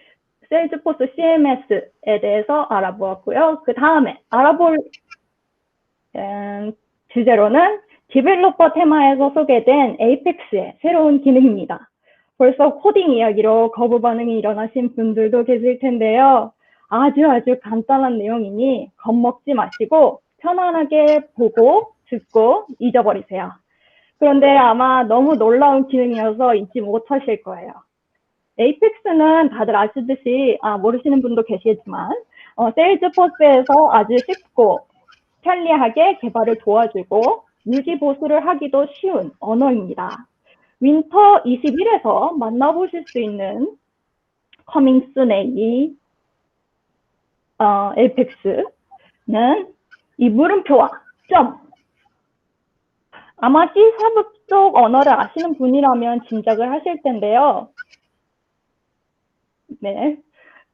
세일즈포스 CMS에 대해서 알아보았고요. 그 다음에 알아볼 주제로는 디벨로퍼 테마에서 소개된 에이펙스의 새로운 기능입니다. 벌써 코딩 이야기로 거부 반응이 일어나신 분들도 계실 텐데요. 아주 간단한 내용이니 겁먹지 마시고 편안하게 보고 듣고 잊어버리세요. 그런데 아마 너무 놀라운 기능이어서 잊지 못하실 거예요. 에이펙스는 다들 아시듯이 모르시는 분도 계시겠지만 세일즈포스에서 아주 쉽고 편리하게 개발을 도와주고 유지 보수를 하기도 쉬운 언어입니다. 윈터 21에서 만나보실 수 있는 커밍순의 이 에이펙스는 이 물음표와 점, 아마 C# 쪽 언어를 아시는 분이라면 짐작을 하실 텐데요. 네.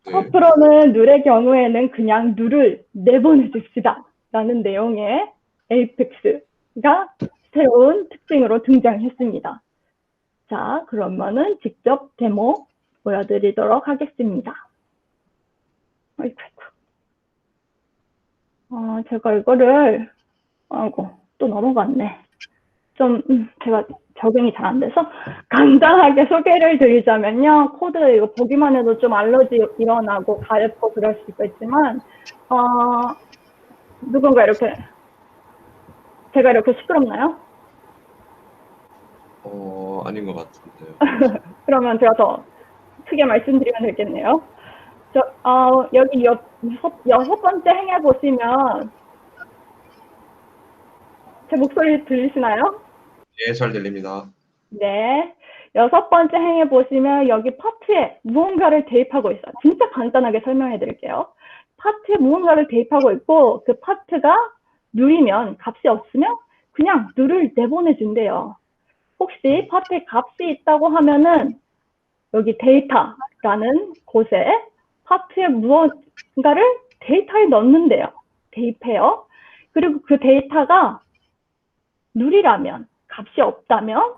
앞으로는 룰의 경우에는 그냥 룰을 내보내줍시다 라는 내용의 에이펙스가 새로운 특징으로 등장했습니다. 자, 그러면은 직접 데모 보여드리도록 하겠습니다. 아이고. 제가 이거를, 또 넘어갔네. 좀, 제가 적응이 잘 안 돼서 간단하게 소개를 드리자면요. 코드 이거 보기만 해도 좀 알러지 일어나고 가렵고 그럴 수 있겠지만, 누군가 이렇게, 제가 이렇게 시끄럽나요? 아닌 것 같은데요. 그러면 제가 더 크게 말씀드리면 되겠네요. 여기 여섯 번째 행해 보시면 제 목소리 들리시나요? 예, 잘 들립니다. 네. 여섯 번째 행해 보시면 여기 파트에 무언가를 대입하고 있어요. 진짜 간단하게 설명해 드릴게요. 파트에 무언가를 대입하고 있고 그 파트가 룰이면 값이 없으면 그냥 룰을 내보내준대요. 혹시 파트에 값이 있다고 하면은 여기 데이터라는 곳에 파트에 무언가를 데이터에 넣는데요. 대입해요. 그리고 그 데이터가 룰이라면, 값이 없다면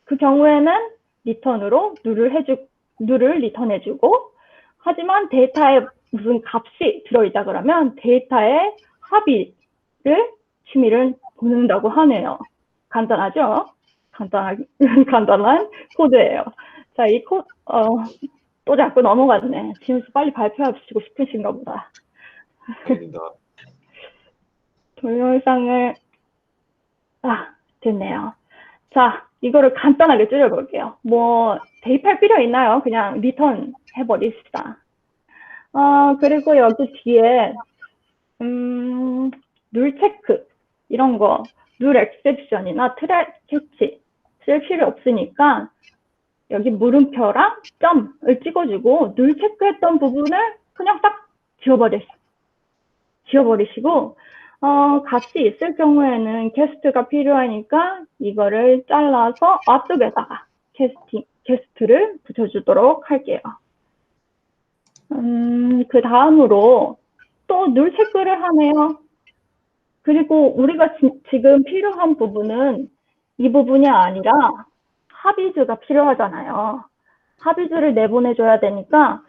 그 경우에는 리턴으로 룰을 리턴해주고, 하지만 데이터에 무슨 값이 들어있다 그러면 데이터에 합의를 취미를 보낸다고 하네요. 간단하죠? 간단한 코드예요. 자, 이 코드, 또 자꾸 넘어갔네. 지금 빨리 발표하시고 싶으신가 보다. 아닙니다. 동영상을, 됐네요. 자, 이거를 간단하게 줄여볼게요. 뭐, 대입할 필요 있나요? 그냥 리턴 해버립시다. 그리고 여기 뒤에, 룰 체크, 이런 거, 룰 엑셉션이나 트랙 캐치 쓸 필요 없으니까, 여기 물음표랑 점을 찍어주고 룰 체크했던 부분을 그냥 딱 지워버리시고 값이 있을 경우에는 캐스트가 필요하니까 이거를 잘라서 앞쪽에다가 캐스트를 붙여주도록 할게요. 그 다음으로 또 룰 체크를 하네요. 그리고 우리가 지금 필요한 부분은 이 부분이 아니라 합의즈가 필요하잖아요. 합의즈를 내보내줘야 되니까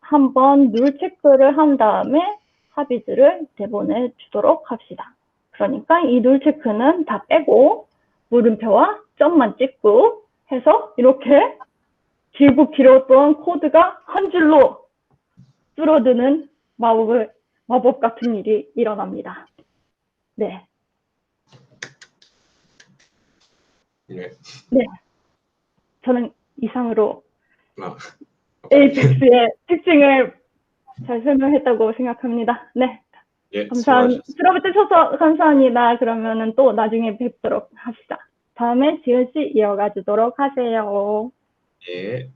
한번 룰 체크를 한 다음에 합의즈를 내보내주도록 합시다. 그러니까 이 룰 체크는 다 빼고 물음표와 점만 찍고 해서 이렇게 길고 길었던 코드가 한 줄로 줄어드는 마법 같은 일이 일어납니다. 네. 네. 저는 이상으로 에이펙스의 특징을 잘 설명했다고 생각합니다. 네. 예, 감사합니다. 들어주셔서 감사합니다. 그러면은 또 나중에 뵙도록 합시다. 다음에 지은 씨 이어가 주도록 하세요. 예.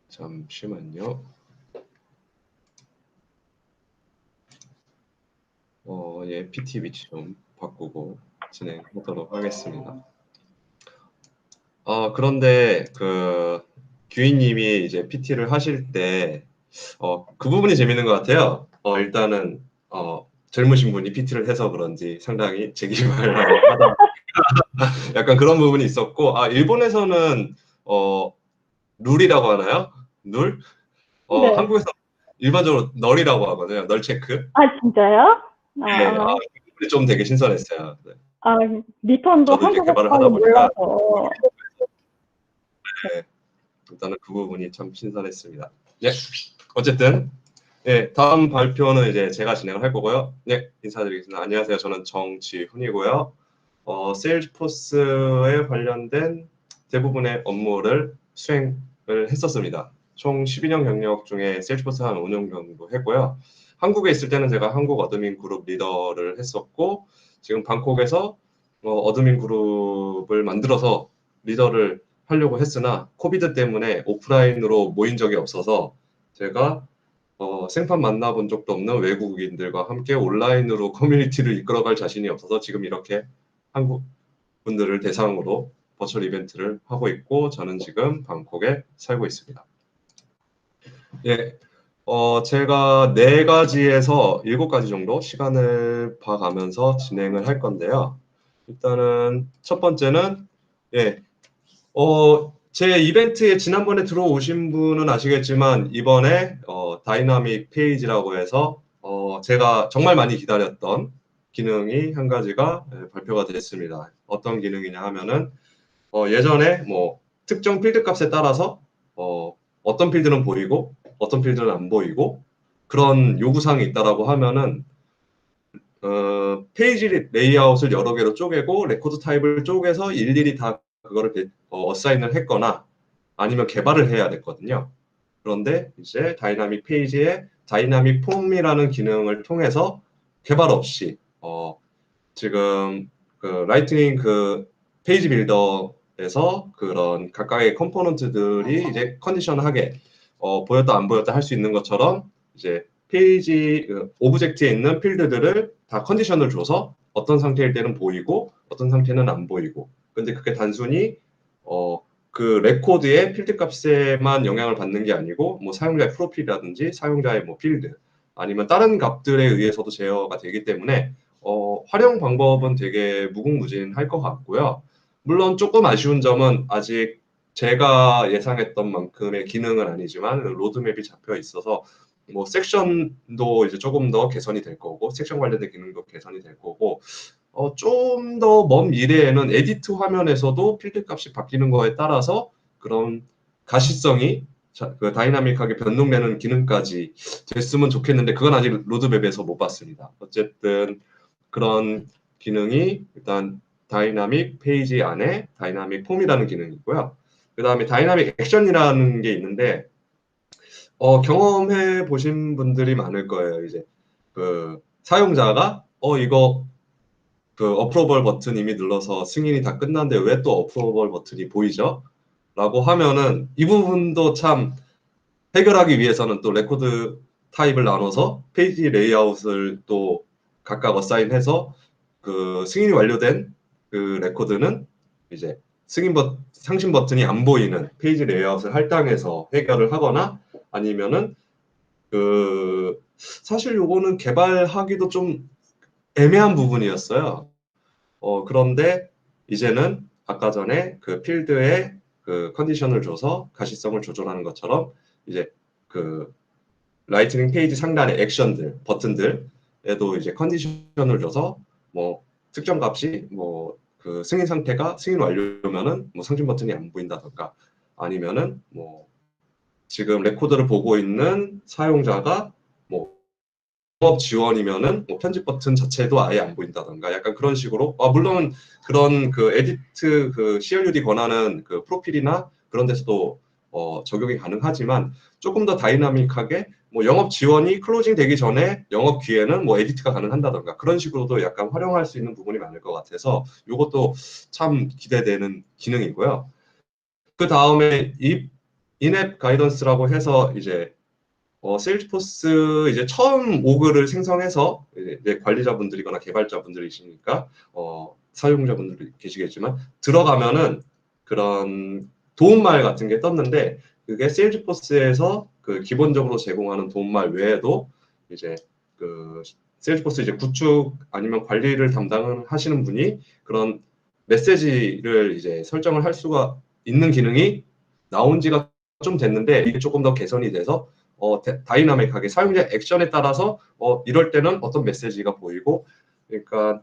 잠시만요. 예, PT 위치 좀 바꾸고 진행하도록 하겠습니다. 그런데 규희님이 이제 PT를 하실 때 그 부분이 재밌는 것 같아요. 일단은 젊으신 분이 PT를 해서 그런지 상당히 재기발랄 하다 약간 그런 부분이 있었고, 일본에서는 룰이라고 하나요? 룰? 네. 한국에서 일반적으로 널이라고 하거든요. 널 체크. 진짜요? 네, 그 부분이 좀 되게 신선했어요. 네. 리턴도 저도 이제 개발을 한국어로 하다 보니까 몰라서. 네, 일단은 그 부분이 참 신선했습니다. 예, 어쨌든 다음 발표는 이제 제가 진행을 할 거고요. 네, 인사드리겠습니다. 안녕하세요. 저는 정지훈이고요. 세일즈포스에 관련된 대부분의 업무를 수행을 했었습니다. 총 12년 경력 중에 세일즈포스 한 5년 정도 했고요. 한국에 있을 때는 제가 한국 어드민 그룹 리더를 했었고 지금 방콕에서 어드민 그룹을 만들어서 리더를 하려고 했으나 코비드 때문에 오프라인으로 모인 적이 없어서 제가 생판 만나본 적도 없는 외국인들과 함께 온라인으로 커뮤니티를 이끌어갈 자신이 없어서 지금 이렇게 한국 분들을 대상으로 버추얼 이벤트를 하고 있고 저는 지금 방콕에 살고 있습니다. 예, 제가 4가지에서 7가지 정도 시간을 봐가면서 진행을 할 건데요. 일단은 첫 번째는 예, 제 이벤트에 지난번에 들어오신 분은 아시겠지만 이번에 다이나믹 페이지라고 해서 제가 정말 많이 기다렸던 기능이 한 가지가 발표가 됐습니다. 어떤 기능이냐 하면은 예전에 뭐 특정 필드 값에 따라서 어떤 필드는 보이고 어떤 필드는 안 보이고 그런 요구사항이 있다라고 하면은 페이지 레이아웃을 여러 개로 쪼개고 레코드 타입을 쪼개서 일일이 다 그거를 어사인을 했거나 아니면 개발을 해야 됐거든요. 그런데 이제 다이나믹 페이지에 다이나믹 폼이라는 기능을 통해서 개발 없이 지금 그 라이트닝 그 페이지 빌더에서 그런 각각의 컴포넌트들이 이제 컨디션하게 보였다 안 보였다 할 수 있는 것처럼 이제 페이지 오브젝트에 있는 필드들을 다 컨디션을 줘서 어떤 상태일 때는 보이고 어떤 상태는 안 보이고 근데 그게 단순히 그 레코드의 필드 값에만 영향을 받는 게 아니고 뭐 사용자의 프로필이라든지 사용자의 뭐 필드 아니면 다른 값들에 의해서도 제어가 되기 때문에 활용 방법은 되게 무궁무진할 것 같고요. 물론 조금 아쉬운 점은 아직 제가 예상했던 만큼의 기능은 아니지만 로드맵이 잡혀 있어서 뭐 섹션도 이제 조금 더 개선이 될 거고 섹션 관련된 기능도 개선이 될 거고 좀 더 먼 미래에는 에디트 화면에서도 필드 값이 바뀌는 거에 따라서 그런 가시성이 그 다이나믹하게 변동되는 기능까지 됐으면 좋겠는데 그건 아직 로드맵에서 못 봤습니다. 어쨌든 그런 기능이 일단 다이나믹 페이지 안에 다이나믹 폼이라는 기능이 있고요. 그 다음에 다이나믹 액션이라는 게 있는데 경험해 보신 분들이 많을 거예요. 이제 그 사용자가 이거 그 어프로벌 버튼 이미 눌러서 승인이 다 끝났는데 왜 또 어프로벌 버튼이 보이죠? 라고 하면은 이 부분도 참 해결하기 위해서는 또 레코드 타입을 나눠서 페이지 레이아웃을 또 각각 어사인해서 그 승인이 완료된 그 레코드는 이제 상신 버튼이 안 보이는 페이지 레이아웃을 할당해서 해결을 하거나 아니면은 그 사실 요거는 개발하기도 좀 애매한 부분이었어요. 그런데 이제는 아까 전에 그 필드에 그 컨디션을 줘서 가시성을 조절하는 것처럼 이제 그 라이트닝 페이지 상단의 액션들, 버튼들에도 이제 컨디션을 줘서 뭐 특정 값이 뭐 그 승인 상태가 승인 완료면은 뭐 상신 버튼이 안 보인다던가 아니면은 뭐 지금 레코드를 보고 있는 사용자가 뭐 영업 지원이면은 뭐 편집 버튼 자체도 아예 안 보인다던가 약간 그런 식으로 물론 그런 그 에디트 그 CLUD 권한은 그 프로필이나 그런 데서도 적용이 가능하지만 조금 더 다이나믹하게 뭐 영업 지원이 클로징 되기 전에 영업 기회는 뭐 에디트가 가능한다던가 그런 식으로도 약간 활용할 수 있는 부분이 많을 것 같아서 이것도 참 기대되는 기능이고요. 그 다음에 인앱 가이던스라고 해서 이제 세일즈포스 이제 처음 오그를 생성해서 이제 관리자분들이거나 개발자분들이시니까 사용자분들이 계시겠지만 들어가면은 그런 도움말 같은 게 떴는데 그게 세일즈포스에서 그 기본적으로 제공하는 도움말 외에도 이제 그 세일즈포스 이제 구축 아니면 관리를 담당하시는 분이 그런 메시지를 이제 설정을 할 수가 있는 기능이 나온 지가 좀 됐는데 이게 조금 더 개선이 돼서 다이나믹하게 사용자 액션에 따라서 이럴 때는 어떤 메시지가 보이고 그러니까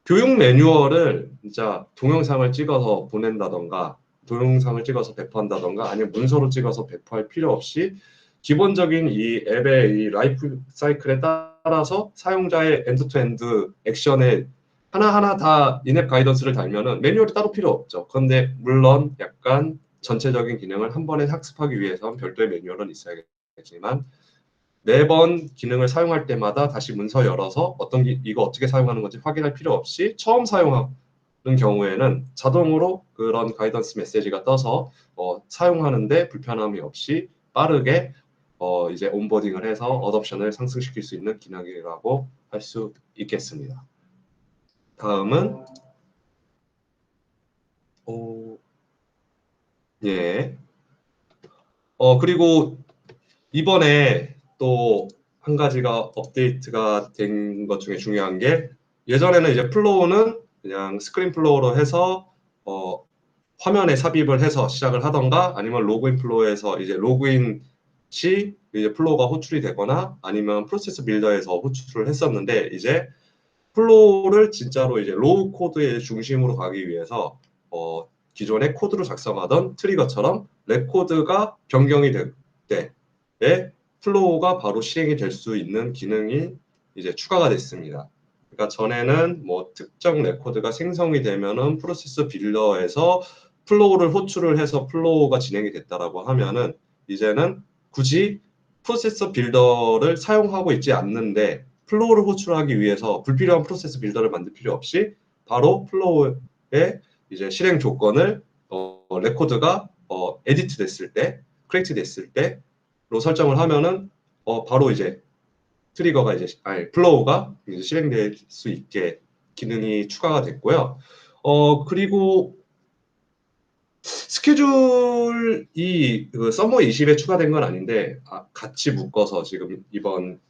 교육 매뉴얼을 진짜 동영상을 찍어서 보낸다던가 동영상을 찍어서 배포한다던가 아니면 문서로 찍어서 배포할 필요 없이 기본적인 이 앱의 이 라이프 사이클에 따라서 사용자의 엔드-투-엔드 액션에 하나하나 다 인앱 가이던스를 달면은 매뉴얼이 따로 필요 없죠. 그런데 물론 약간 전체적인 기능을 한 번에 학습하기 위해서는 별도의 매뉴얼은 있어야겠지만 매번 기능을 사용할 때마다 다시 문서 열어서 이거 어떻게 사용하는 건지 확인할 필요 없이 처음 사용하는 경우에는 자동으로 그런 가이던스 메시지가 떠서 사용하는데 불편함이 없이 빠르게 이제 온보딩을 해서 어댑션을 상승시킬 수 있는 기능이라고 할 수 있겠습니다. 다음은 예. 그리고 이번에 또 한 가지가 업데이트가 된 것 중에 중요한 게 예전에는 이제 플로우는 그냥 스크린 플로우로 해서 화면에 삽입을 해서 시작을 하던가 아니면 로그인 플로우에서 이제 로그인 시 이제 플로우가 호출이 되거나 아니면 프로세스 빌더에서 호출을 했었는데 이제 플로우를 진짜로 이제 로우 코드의 중심으로 가기 위해서 기존의 코드로 작성하던 트리거처럼 레코드가 변경이 될 때에 플로우가 바로 실행이 될 수 있는 기능이 이제 추가가 됐습니다. 그러니까 전에는 뭐 특정 레코드가 생성이 되면은 프로세스 빌더에서 플로우를 호출을 해서 플로우가 진행이 됐다라고 하면은 이제는 굳이 프로세스 빌더를 사용하고 있지 않는데 플로우를 호출하기 위해서 불필요한 프로세스 빌더를 만들 필요 없이 바로 플로우의 이제 실행 조건을 레코드가 에디트 됐을 때, 크리에이트 됐을 때로 설정을 하면은 바로 이제 트리거가 이제 플로우가 이제 실행될 수 있게 기능이 추가가 됐고요. 그리고 스케줄이 그 서머 20에 추가된 건 아닌데 같이 묶어서 지금 이번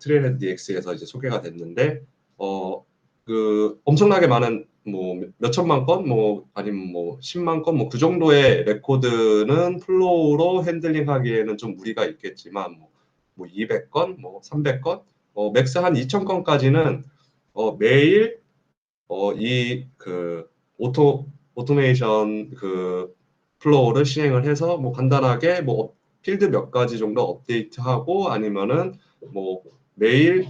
트레일헤드 DX에서 이제 소개가 됐는데 그 엄청나게 많은 뭐 몇천만 건, 뭐 아니면 뭐 10만 건, 뭐 그 정도의 레코드는 플로우로 핸들링하기에는 좀 무리가 있겠지만 뭐 200건, 뭐 300건, 맥스 한 2,000건까지는 매일 이 그 오토메이션 그 플로우를 시행을 해서 뭐 간단하게 뭐 필드 몇 가지 정도 업데이트하고 아니면은 뭐 매일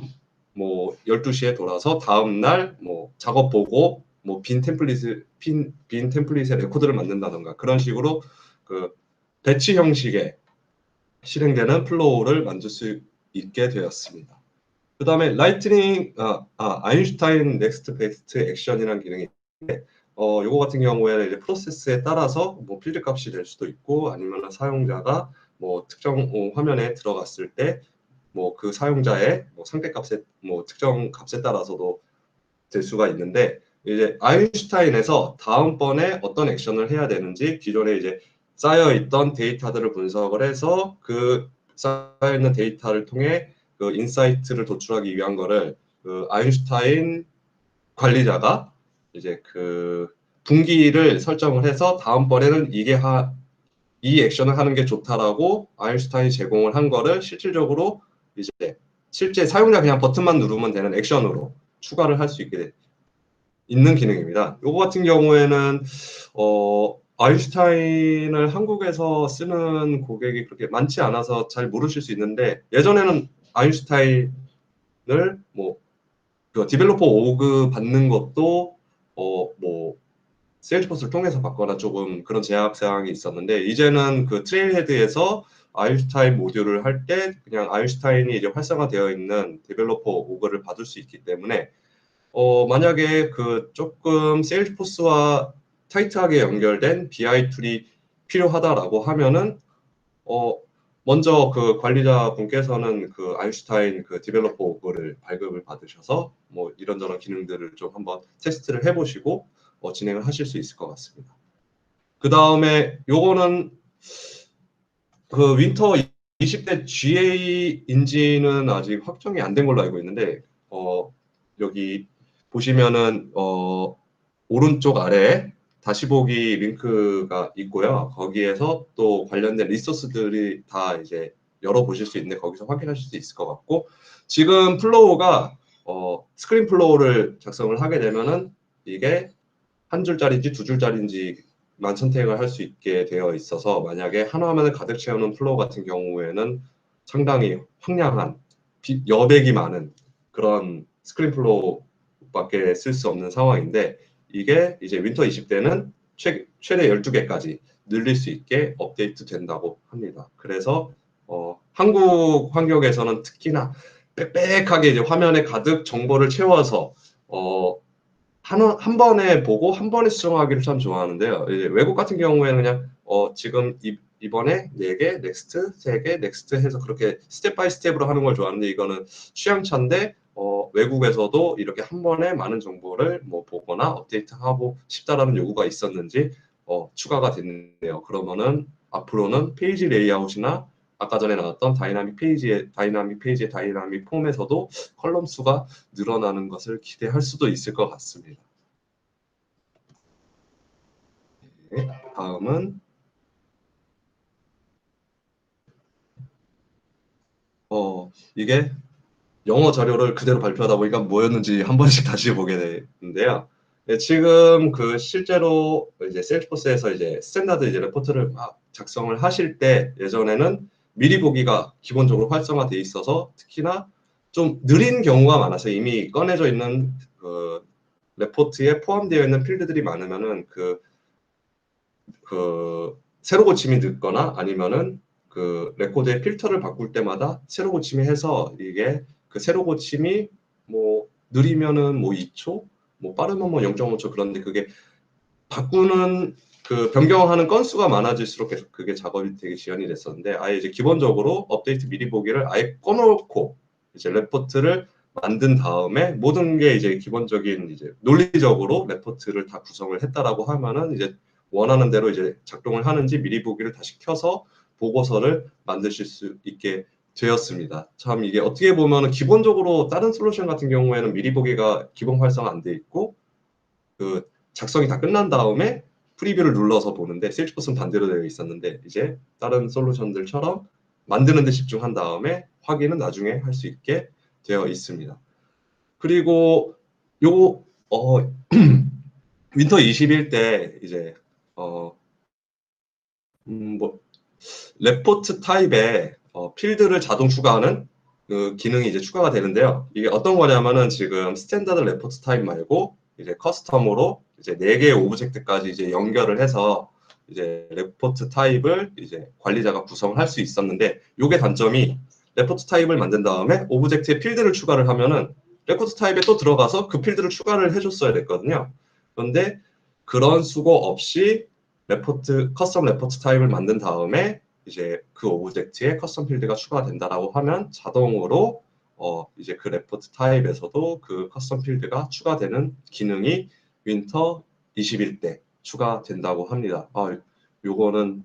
뭐 12시에 돌아서 다음 날 뭐 작업 보고 뭐 빈 템플릿의 레코드를 만든다던가 그런 식으로 그 배치 형식의 실행되는 플로우를 만들 수 있게 되었습니다. 그 다음에 라이트닝 아인슈타인 넥스트 베스트 액션이라는 기능이 있는데 요거 같은 경우에는 이제 프로세스에 따라서 뭐 필드 값이 될 수도 있고 아니면 사용자가 뭐 특정 화면에 들어갔을 때 뭐 그 사용자의 뭐 상대값에 뭐 특정 값에 따라서도 될 수가 있는데 이제 아인슈타인에서 다음번에 어떤 액션을 해야 되는지 기존에 이제 쌓여 있던 데이터들을 분석을 해서 그 쌓여 있는 데이터를 통해 그 인사이트를 도출하기 위한 거를 그 아인슈타인 관리자가 이제 그 분기를 설정을 해서 다음번에는 이 액션을 하는 게 좋다라고 아인슈타인이 제공을 한 거를 실질적으로 이제 실제 사용자 그냥 버튼만 누르면 되는 액션으로 추가를 할 수 있게 있는 기능입니다. 요거 같은 경우에는 아인슈타인을 한국에서 쓰는 고객이 그렇게 많지 않아서 잘 모르실 수 있는데 예전에는 아인슈타인을 그 디벨로퍼 오그 받는 것도 뭐 세일즈포스를 통해서 받거나 조금 그런 제약 사항이 있었는데 이제는 그 트레일헤드에서 아인슈타인 모듈을 할 때 그냥 아인슈타인이 이제 활성화되어 있는 디벨로퍼 오그를 받을 수 있기 때문에 만약에 그 조금 세일즈포스와 타이트하게 연결된 BI 툴이 필요하다라고 하면은 먼저 그 관리자 분께서는 그 아인슈타인 그 디벨로퍼 오그를 발급을 받으셔서 뭐 이런저런 기능들을 좀 한번 테스트를 해보시고 진행을 하실 수 있을 것 같습니다. 그 다음에 요거는 그 윈터 20대 GA 인지는 아직 확정이 안 된 걸로 알고 있는데 여기 보시면은 오른쪽 아래에 다시보기 링크가 있고요. 거기에서 또 관련된 리소스들이 다 이제 열어보실 수 있는데 거기서 확인하실 수 있을 것 같고 지금 플로우가 스크린 플로우를 작성을 하게 되면은 이게 한 줄짜리인지 두 줄짜리인지만 선택을 할 수 있게 되어 있어서 만약에 한 화면을 가득 채우는 플로우 같은 경우에는 상당히 황량한 여백이 많은 그런 스크린 플로우밖에 쓸 수 없는 상황인데 이게 이제 윈터 20대는 최대 12개까지 늘릴 수 있게 업데이트 된다고 합니다. 그래서 한국 환경에서는 특히나 빽빽하게 이제 화면에 가득 정보를 채워서 한 번에 보고 한 번에 수정하기를 참 좋아하는데요. 이제 외국 같은 경우에는 그냥 지금 이번에 4개, 넥스트, 3개, 넥스트 해서 그렇게 스텝 바이 스텝으로 하는 걸 좋아하는데 이거는 취향차인데 외국에서도 이렇게 한 번에 많은 정보를 뭐 보거나 업데이트하고 싶다라는 요구가 있었는지 추가가 됐네요. 그러면은 앞으로는 페이지 레이아웃이나 아까 전에 나왔던 다이나믹 페이지의 다이나믹 폼에서도 컬럼 수가 늘어나는 것을 기대할 수도 있을 것 같습니다. 네, 다음은 이게 영어 자료를 그대로 발표하다 보니까 뭐였는지 한 번씩 다시 보게 되는데요. 네, 지금 그 실제로 이제 세일즈포스에서 이제 스탠다드 이제 레포트를 막 작성을 하실 때 예전에는 미리 보기가 기본적으로 활성화돼 있어서 특히나 좀 느린 경우가 많아서 이미 꺼내져 있는 그 레포트에 포함되어 있는 필드들이 많으면은 새로 고침이 늦거나 아니면은 그 레코드의 필터를 바꿀 때마다 새로 고침이 해서 이게 그 새로 고침이 뭐 느리면은 뭐 2초, 뭐 빠르면 뭐 0.5초 그런데 그게 바꾸는 그 변경하는 건수가 많아질수록 계속 그게 작업이 되게 지연이 됐었는데 아예 이제 기본적으로 업데이트 미리 보기를 아예 꺼놓고 이제 레포트를 만든 다음에 모든 게 이제 기본적인 이제 논리적으로 레포트를 다 구성을 했다라고 하면은 이제 원하는 대로 이제 작동을 하는지 미리 보기를 다시 켜서 보고서를 만드실 수 있게 되었습니다. 참 이게 어떻게 보면은 기본적으로 다른 솔루션 같은 경우에는 미리 보기가 기본 활성화 안 돼 있고 그 작성이 다 끝난 다음에 프리뷰를 눌러서 보는데 세일즈포스는 반대로 되어 있었는데 이제 다른 솔루션들처럼 만드는 데 집중한 다음에 확인은 나중에 할 수 있게 되어 있습니다. 그리고 요 윈터 20일 때 이제 뭐 레포트 타입에 필드를 자동 추가하는 그 기능이 이제 추가가 되는데요. 이게 어떤 거냐면은 지금 스탠다드 레포트 타입 말고 이제 커스텀으로 이제 4개의 오브젝트까지 이제 연결을 해서 이제 레포트 타입을 이제 관리자가 구성을 할 수 있었는데 요게 단점이 레포트 타입을 만든 다음에 오브젝트에 필드를 추가를 하면은 레포트 타입에 또 들어가서 그 필드를 추가를 해줬어야 됐거든요. 그런데 그런 수고 없이 커스텀 레포트 타입을 만든 다음에 이제 그 오브젝트에 커스텀 필드가 추가된다라고 하면 자동으로 이제 그 레포트 타입에서도 그 커스텀 필드가 추가되는 기능이 윈터 20일 때 추가된다고 합니다. 요거는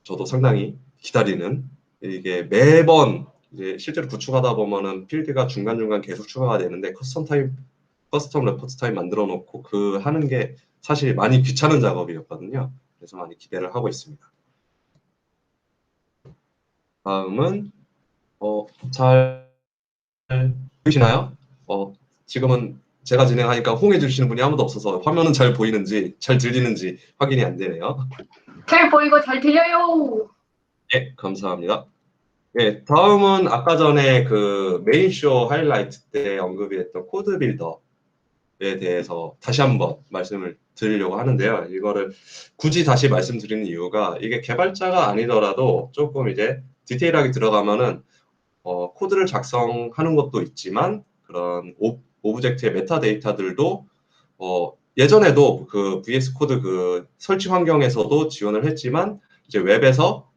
저도 상당히 기다리는 이게 매번 이제 실제로 구축하다 보면은 필드가 중간중간 계속 추가가 되는데 커스텀 레포트 타입 만들어 놓고 그 하는 게 사실 많이 귀찮은 작업이었거든요. 그래서 많이 기대를 하고 있습니다. 다음은 잘 보이시나요? 지금은 제가 진행하니까 호응해 주시는 분이 아무도 없어서 화면은 잘 보이는지 잘 들리는지 확인이 안 되네요. 잘 보이고 잘 들려요. 네, 감사합니다. 네, 다음은 아까 전에 그 메인쇼 하이라이트 때 언급이 했던 코드 빌더에 대해서 다시 한번 말씀을 드리려고 하는데요. 이거를 굳이 다시 말씀드리는 이유가 이게 개발자가 아니더라도 조금 이제 디테일하게 들어가면은 코드를 작성하는 것도 있지만 그런 오브젝트의 메타데이터들도 예전에도 그 VS 코드 그 설치 환경에서도 지원을 했지만 이제 웹에서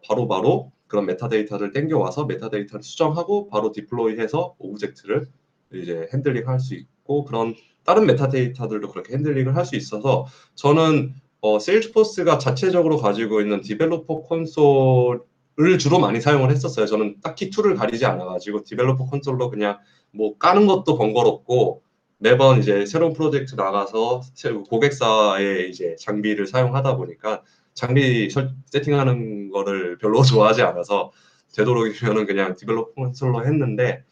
바로바로 그런 메타데이터를 땡겨와서 메타데이터를 수정하고 바로 디플로이해서 오브젝트를 이제 핸들링할 수 있고 그런 다른 메타데이터들도 그렇게 핸들링을 할 수 있어서 저는 세일즈포스가 자체적으로 가지고 있는 디벨로퍼 콘솔을 주로 많이 사용을 했었어요. 저는 딱히 툴을 가리지 않아가지고 디벨로퍼 콘솔로 그냥 뭐 까는 것도 번거롭고 매번 이제 새로운 프로젝트 나가서 고객사의 이제 장비를 사용하다 보니까 장비 세팅하는 거를 별로 좋아하지 않아서 되도록이면은 그냥 디벨로퍼 콘솔로 했는데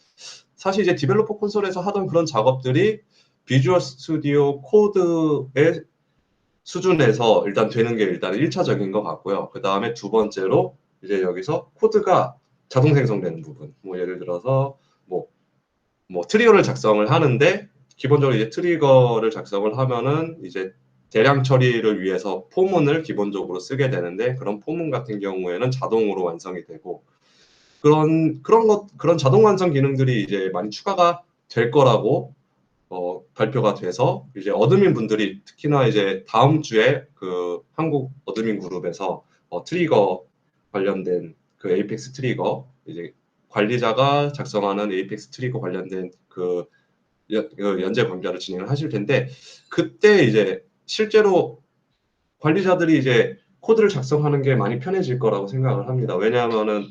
사실 이제 디벨로퍼 콘솔에서 하던 그런 작업들이 비주얼 스튜디오 코드의 수준에서 일단 되는 게 일단 1차적인 것 같고요. 그 다음에 두 번째로 이제 여기서 코드가 자동 생성되는 부분. 뭐 예를 들어서 뭐 트리거를 작성을 하는데 기본적으로 이제 트리거를 작성을 하면은 이제 대량 처리를 위해서 포문을 기본적으로 쓰게 되는데 그런 포문 같은 경우에는 자동으로 완성이 되고 그런 자동 완성 기능들이 이제 많이 추가가 될 거라고 발표가 돼서 이제 어드민 분들이 특히나 이제 다음 주에 그 한국 어드민 그룹에서 트리거 관련된 그 에이펙스 트리거 이제 관리자가 작성하는 에이펙스 트리거 관련된 그 연재 강좌를 진행을 하실 텐데 그때 이제 실제로 관리자들이 이제 코드를 작성하는 게 많이 편해질 거라고 생각을 합니다. 왜냐하면은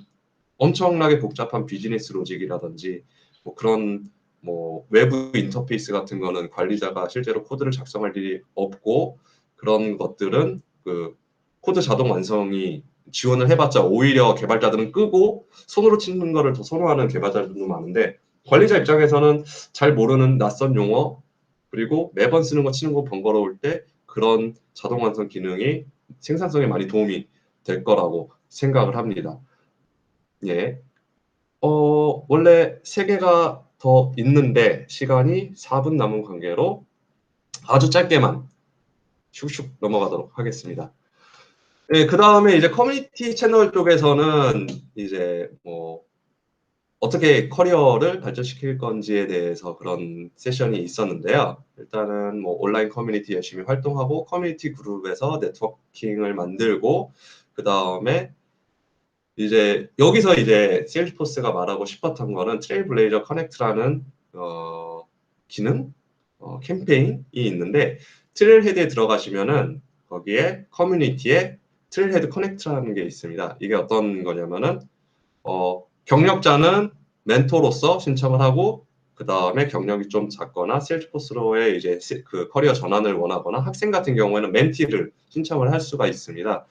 엄청나게 복잡한 비즈니스 로직이라든지 뭐 그런 뭐 외부 인터페이스 같은 거는 관리자가 실제로 코드를 작성할 일이 없고 그런 것들은 그 코드 자동 완성이 지원을 해봤자 오히려 개발자들은 끄고 손으로 치는 거를 더 선호하는 개발자들도 많은데 관리자 입장에서는 잘 모르는 낯선 용어 그리고 매번 쓰는 거 치는 거 번거로울 때 그런 자동 완성 기능이 생산성에 많이 도움이 될 거라고 생각을 합니다. 예. 원래 3개가 더 있는데 시간이 4분 남은 관계로 아주 짧게만 슉슉 넘어가도록 하겠습니다. 예, 그 다음에 이제 커뮤니티 채널 쪽에서는 이제 뭐 어떻게 커리어를 발전시킬 건지에 대해서 그런 세션이 있었는데요. 일단은 뭐 온라인 커뮤니티 열심히 활동하고 커뮤니티 그룹에서 네트워킹을 만들고 그 다음에 이제 여기서 이제 세일즈포스가 말하고 싶었던 거는 트레일블레이저 커넥트라는 기능, 캠페인이 있는데 트레일헤드에 들어가시면은 거기에 커뮤니티에 트레일헤드 커넥트라는 게 있습니다. 이게 어떤 거냐면은 경력자는 멘토로서 신청을 하고 그 다음에 경력이 좀 작거나 세일즈포스로의 이제 그 커리어 전환을 원하거나 학생 같은 경우에는 멘티를 신청을 할 수가 있습니다.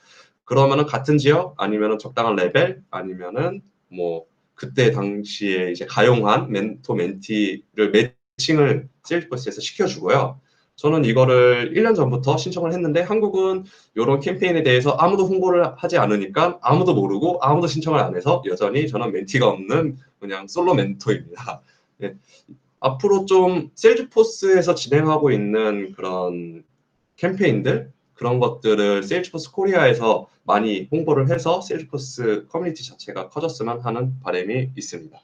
그러면은 같은 지역 아니면은 적당한 레벨 아니면은 뭐 그때 당시에 이제 가용한 멘토 멘티를 매칭을 세일즈포스에서 시켜주고요. 저는 이거를 1년 전부터 신청을 했는데 한국은 이런 캠페인에 대해서 아무도 홍보를 하지 않으니까 아무도 모르고 아무도 신청을 안 해서 여전히 저는 멘티가 없는 그냥 솔로 멘토입니다. 예. 앞으로 좀 세일즈포스에서 진행하고 있는 그런 캠페인들 그런 것들을 세일즈포스 코리아에서 많이 홍보를 해서 세일즈포스 커뮤니티 자체가 커졌으면 하는 바람이 있습니다.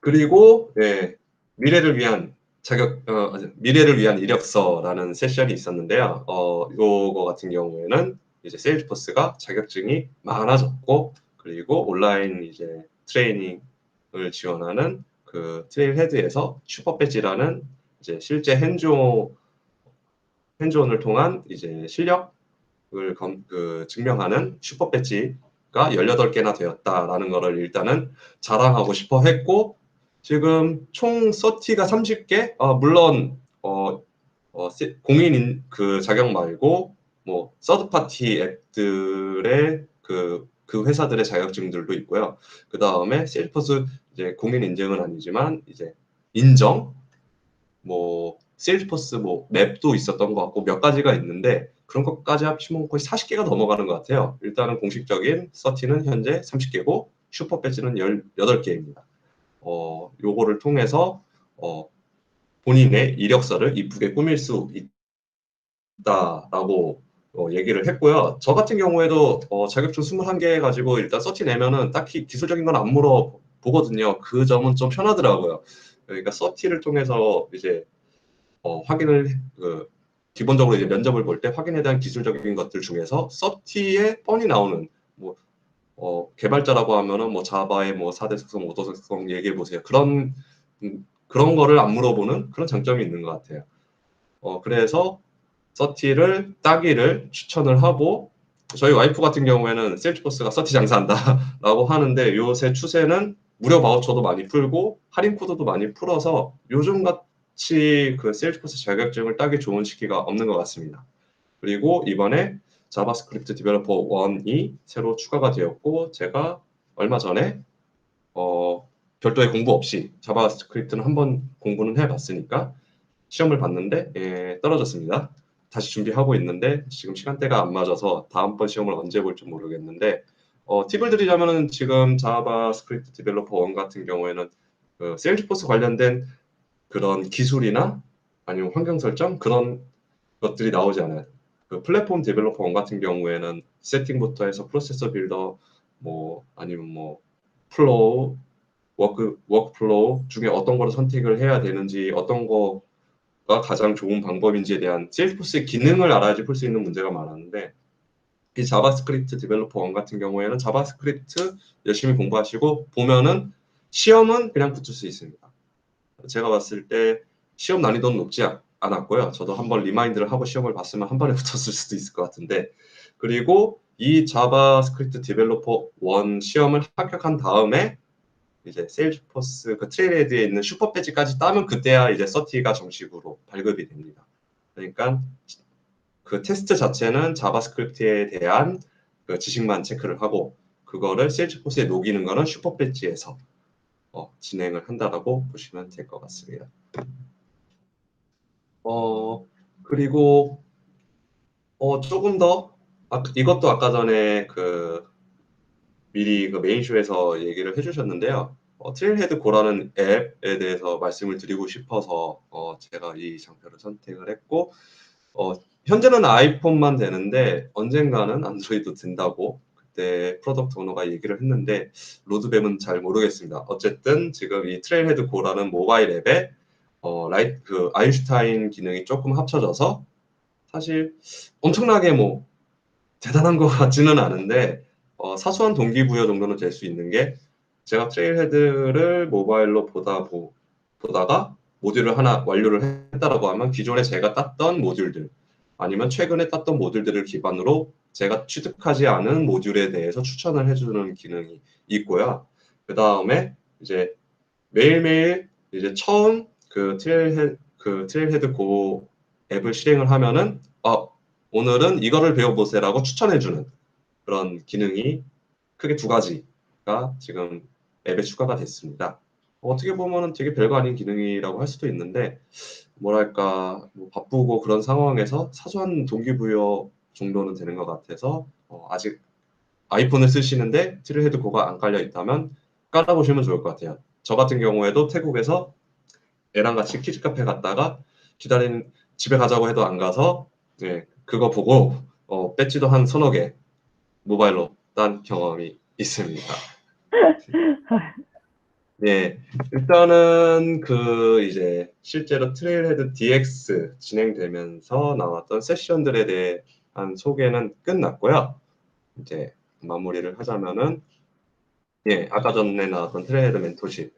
그리고 네, 미래를 위한 미래를 위한 이력서라는 세션이 있었는데요. 이거 같은 경우에는 이제 세일즈포스가 자격증이 많아졌고 그리고 온라인 이제 트레이닝을 지원하는 그 트레일헤드에서 슈퍼 배지라는 이제 실제 핸즈온을 통한 이제 실력을 증명하는 슈퍼 배지가 18개나 되었다라는 거를 일단은 자랑하고 싶어 했고 지금 총 서티가 30개 물론 공인 그 자격 말고 뭐 서드 파티 앱들의 그 회사들의 자격증들도 있고요. 그 다음에 세일즈포스 이제 공인 인증은 아니지만 이제 인정 뭐 세일즈포스 뭐 맵도 있었던 것 같고 몇 가지가 있는데 그런 것까지 합치면 거의 40개가 넘어가는 것 같아요. 일단은 공식적인 서티는 현재 30개고 슈퍼 배지는 18개입니다. 요거를 통해서 본인의 이력서를 이쁘게 꾸밀 수 있다라고 얘기를 했고요. 저 같은 경우에도 자격증 21개 가지고 일단 서티 내면은 딱히 기술적인 건 안 물어보거든요. 그 점은 좀 편하더라고요. 그러니까 서티를 통해서 이제 확인을 기본적으로 이제 면접을 볼 때 확인에 대한 기술적인 것들 중에서 서티에 뻔히 나오는 뭐 개발자라고 하면은 뭐 자바의 뭐 4대 속성, 5도 속성 얘기해 보세요. 그런 거를 안 물어보는 그런 장점이 있는 것 같아요. 그래서 서티를 따기를 추천을 하고 저희 와이프 같은 경우에는 세일즈포스가 서티 장사한다라고 하는데 요새 추세는 무료 바우처도 많이 풀고 할인 코드도 많이 풀어서 요즘 같이 그 세일즈포스 자격증을 따기 좋은 시기가 없는 것 같습니다. 그리고 이번에 자바스크립트 디벨로퍼 1이 새로 추가가 되었고 제가 얼마 전에 별도의 공부 없이 자바스크립트는 한번 공부는 해봤으니까 시험을 봤는데 떨어졌습니다. 다시 준비하고 있는데 지금 시간대가 안 맞아서 다음번 시험을 언제 볼지 모르겠는데 팁을 드리자면은 지금 자바스크립트 디벨로퍼 1 같은 경우에는 그 세일즈포스 관련된 그런 기술이나 아니면 환경 설정 그런 것들이 나오지 않아요. 그 플랫폼 데벨로퍼 1 같은 경우에는 세팅부터 해서 프로세서 빌더 뭐 아니면 뭐 플로우 워크플로우 중에 어떤 거를 선택을 해야 되는지 어떤 거가 가장 좋은 방법인지에 대한 세일즈포스의 기능을 알아야지 풀 수 있는 문제가 많았는데 이 자바스크립트 디벨로퍼 1 같은 경우에는 자바스크립트 열심히 공부하시고 보면은 시험은 그냥 붙을 수 있습니다. 제가 봤을 때 시험 난이도는 높지 않았고요. 저도 한번 리마인드를 하고 시험을 봤으면 한 번에 붙었을 수도 있을 것 같은데 그리고 이 자바스크립트 디벨로퍼 1 시험을 합격한 다음에 이제 세일즈포스 그 트레일헤드에 있는 슈퍼 배지까지 따면 그때야 이제 서티가 정식으로 발급이 됩니다. 그러니까 그 테스트 자체는 자바스크립트에 대한 그 지식만 체크를 하고 그거를 세일즈포스에 녹이는 거는 슈퍼 배지에서 진행을 한다라고 보시면 될 것 같습니다. 그리고 조금 더 이것도 아까 전에 그 미리 그 메인쇼에서 얘기를 해주셨는데요. 트레일헤드 고라는 앱에 대해서 말씀을 드리고 싶어서 제가 이 장표를 선택을 했고 현재는 아이폰만 되는데 언젠가는 안드로이드 된다고 그때 프로덕트 오너가 얘기를 했는데 로드맵은 잘 모르겠습니다. 어쨌든 지금 이 트레일헤드 고라는 모바일 앱에 그 아인슈타인 기능이 조금 합쳐져서 사실 엄청나게 뭐 대단한 것 같지는 않은데 사소한 동기부여 정도는 될 수 있는 게 제가 트레일헤드를 모바일로 보다가 모듈을 하나 완료를 했다라고 하면 기존에 제가 땄던 모듈들 아니면 최근에 땄던 모듈들을 기반으로 제가 취득하지 않은 모듈에 대해서 추천을 해주는 기능이 있고요. 그 다음에 이제 매일매일 이제 처음 그 트레일헤드 고 앱을 실행을 하면은 오늘은 이거를 배워보세요라고 추천해주는 그런 기능이 크게 두 가지가 지금 앱에 추가가 됐습니다. 어떻게 보면은 되게 별거 아닌 기능이라고 할 수도 있는데 뭐랄까 뭐 바쁘고 그런 상황에서 사소한 동기부여 정도는 되는 것 같아서 아직 아이폰을 쓰시는데 트레일헤드 고가 안 깔려 있다면 깔아보시면 좋을 것 같아요. 저 같은 경우에도 태국에서 애랑 같이 키즈 카페 갔다가 기다리는 집에 가자고 해도 안 가서 그거 보고 배지도 한 서너 개 모바일로 딴 경험이 있습니다. 네, 일단은 그 이제 실제로 트레일헤드 DX 진행되면서 나왔던 세션들에 대한 소개는 끝났고요. 이제 마무리를 하자면은 아까 전에 나왔던 트레일헤드 멘토십.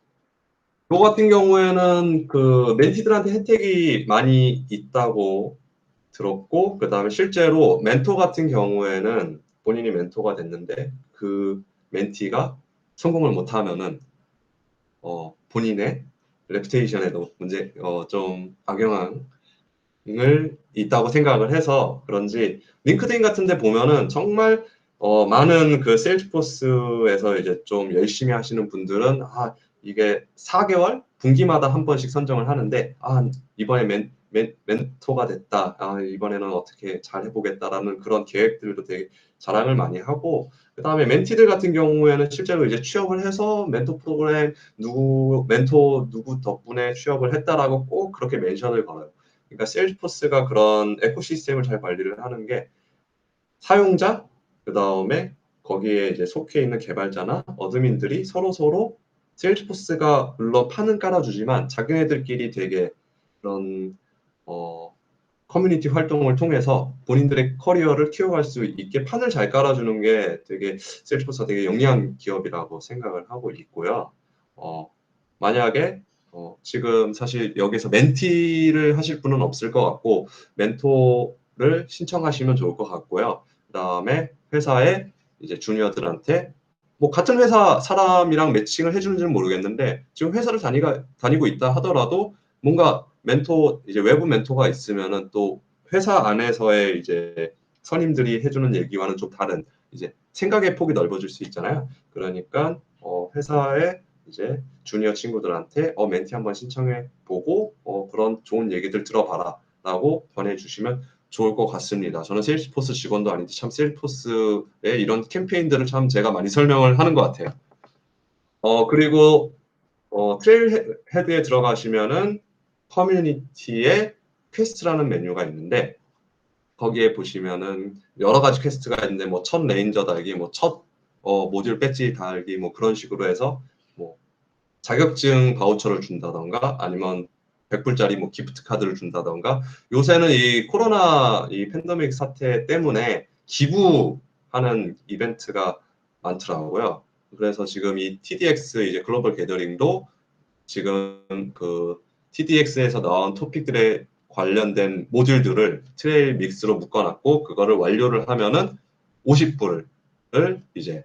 그 같은 경우에는 그 멘티들한테 혜택이 많이 있다고 들었고 그다음에 실제로 멘토 같은 경우에는 본인이 멘토가 됐는데 그 멘티가 성공을 못하면은 본인의 레퓨테이션에도 문제 좀 악영향을 있다고 생각을 해서 그런지 링크드인 같은 데 보면은 정말 많은 그 세일즈포스에서 이제 좀 열심히 하시는 분들은 이게 4개월 분기마다 한 번씩 선정을 하는데 이번에 멘토가 됐다. 이번에는 어떻게 잘 해보겠다라는 그런 계획들도 되게 자랑을 많이 하고 그다음에 멘티들 같은 경우에는 실제로 이제 취업을 해서 멘토 프로그램 멘토 누구 덕분에 취업을 했다라고 꼭 그렇게 멘션을 걸어요. 그러니까 세일즈포스가 그런 에코시스템을 잘 관리를 하는 게 사용자 그다음에 거기에 이제 속해 있는 개발자나 어드민들이 서로 세일즈포스가 물론 판은 깔아주지만 자기네들끼리 되게 그런 커뮤니티 활동을 통해서 본인들의 커리어를 키워갈 수 있게 판을 잘 깔아주는 게 되게 세일즈포스가 되게 영리한 기업이라고 생각을 하고 있고요. 만약에 지금 사실 여기서 멘티를 하실 분은 없을 것 같고 멘토를 신청하시면 좋을 것 같고요. 그다음에 회사에 이제 주니어들한테 뭐 같은 회사 사람이랑 매칭을 해주는지는 모르겠는데 지금 회사를 다니고 있다 하더라도 뭔가 멘토 이제 외부 멘토가 있으면은 또 회사 안에서의 이제 선임들이 해주는 얘기와는 좀 다른 이제 생각의 폭이 넓어질 수 있잖아요. 그러니까 회사에 이제 주니어 친구들한테 멘티 한번 신청해 보고 그런 좋은 얘기들 들어봐라 라고 권해주시면 좋을 것 같습니다. 저는 세일즈포스 직원도 아닌데 참 세일즈포스의 이런 캠페인들을 참 제가 많이 설명을 하는 것 같아요. 그리고 트레일헤드에 들어가시면은 커뮤니티에 퀘스트라는 메뉴가 있는데 거기에 보시면은 여러 가지 퀘스트가 있는데 뭐 첫 레인저 달기, 뭐 첫 모듈 배지 달기 뭐 그런 식으로 해서 뭐 자격증 바우처를 준다던가 아니면 100불짜리 뭐 기프트 카드를 준다던가 요새는 이 코로나 이 팬데믹 사태 때문에 기부하는 이벤트가 많더라고요. 그래서 지금 이 TDX 이제 글로벌 게더링도 지금 그 TDX에서 나온 토픽들에 관련된 모듈들을 트레일 믹스로 묶어놨고 그거를 완료를 하면은 50불을 이제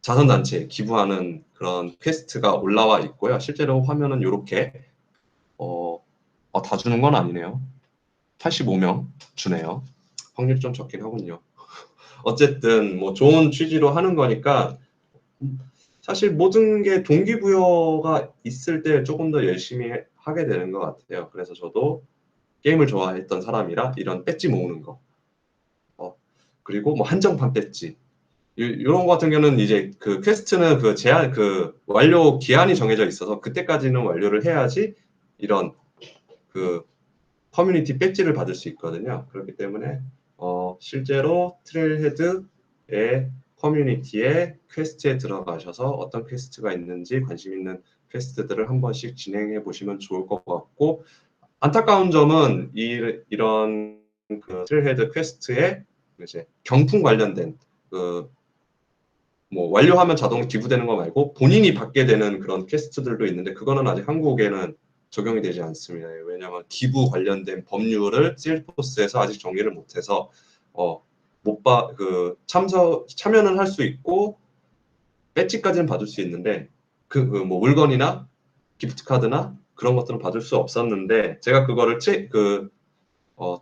자선단체에 기부하는 그런 퀘스트가 올라와 있고요. 실제로 화면은 이렇게 다 주는 건 아니네요. 85명 주네요. 확률이 좀 적긴 하군요. 어쨌든 뭐 좋은 취지로 하는 거니까 사실 모든 게 동기부여가 있을 때 조금 더 열심히 하게 되는 것 같아요. 그래서 저도 게임을 좋아했던 사람이라 이런 배지 모으는 거, 그리고 뭐 한정판 배지 이런 거 같은 경우는 이제 그 퀘스트는 그 제한 그 완료 기한이 정해져 있어서 그때까지는 완료를 해야지 이런 그 커뮤니티 배지를 받을 수 있거든요. 그렇기 때문에 실제로 트레일헤드의 커뮤니티에 퀘스트에 들어가셔서 어떤 퀘스트가 있는지 관심 있는 퀘스트들을 한 번씩 진행해 보시면 좋을 것 같고 안타까운 점은 이런 그 트레일헤드 퀘스트에 이제 경품 관련된 그 뭐 완료하면 자동 기부되는 거 말고 본인이 받게 되는 그런 퀘스트들도 있는데 그거는 아직 한국에는 적용이 되지 않습니다. 왜냐하면 기부 관련된 법률을 세일즈포스에서 아직 정리를 못해서 참여는 할 수 있고 배지까지는 받을 수 있는데 뭐 물건이나 기프트 카드나 그런 것들은 받을 수 없었는데 제가 그거를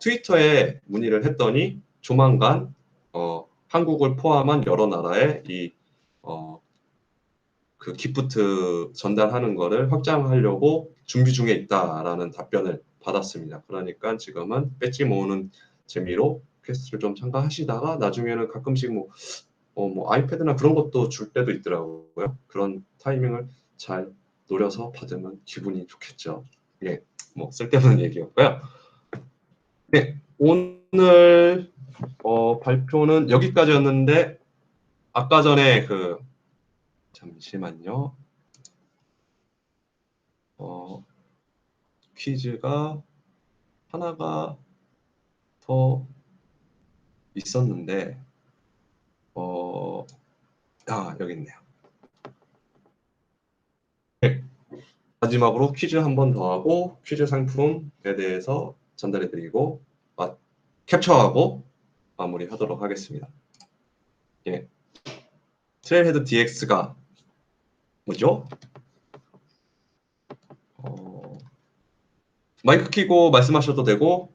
트위터에 문의를 했더니 조만간 한국을 포함한 여러 나라에 그 기프트 전달하는 거를 확장하려고 준비 중에 있다라는 답변을 받았습니다. 그러니까 지금은 배지 모으는 재미로 퀘스트를 좀 참가하시다가 나중에는 가끔씩 뭐 아이패드나 그런 것도 줄 때도 있더라고요. 그런 타이밍을 잘 노려서 받으면 기분이 좋겠죠. 예, 뭐 쓸데없는 얘기였고요. 네, 오늘 발표는 여기까지였는데 아까 전에 잠시만요. 퀴즈가 하나가 더 있었는데 여기 있네요. 네, 마지막으로 퀴즈 한 번 더 하고 퀴즈 상품에 대해서 전달해드리고 캡처하고 마무리하도록 하겠습니다. 예, 트레일헤드 DX가 뭐죠? 마이크 켜고 말씀하셔도 되고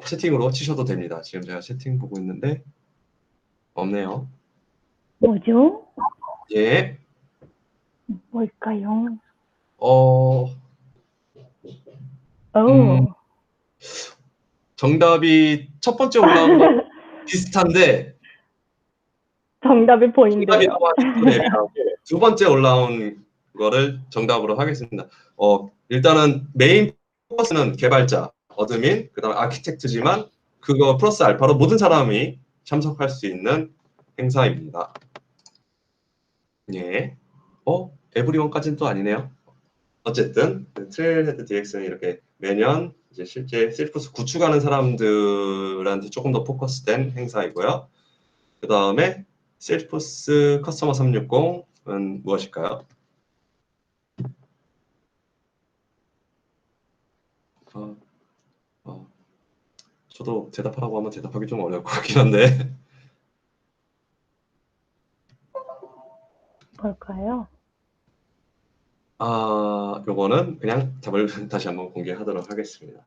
채팅으로 치셔도 됩니다. 지금 제가 채팅 보고 있는데 없네요. 뭐죠? 예. 뭘까요? 정답이 첫 번째 올라온 거 비슷한데 정답이 정답이 보인대요. 너무 아쉽고 애매하고 두 번째 올라온 거를 정답으로 하겠습니다. 일단은 메인 포커스는 개발자, 어드민, 그다음에 아키텍트지만 그거 플러스 알파로 모든 사람이 참석할 수 있는 행사입니다. 예. 에브리원까지는 또 아니네요. 어쨌든 트레일헤드 DX는 이렇게 매년 이제 실제 셀프스 구축하는 사람들한테 조금 더 포커스된 행사이고요. 그 다음에 셀프스 커스터머 360은 무엇일까요? 저도 대답하라고 하면 대답하기 좀 어려울 것 같긴 한데 뭘까요? 요거는 그냥 답을 다시 한번 공개하도록 하겠습니다.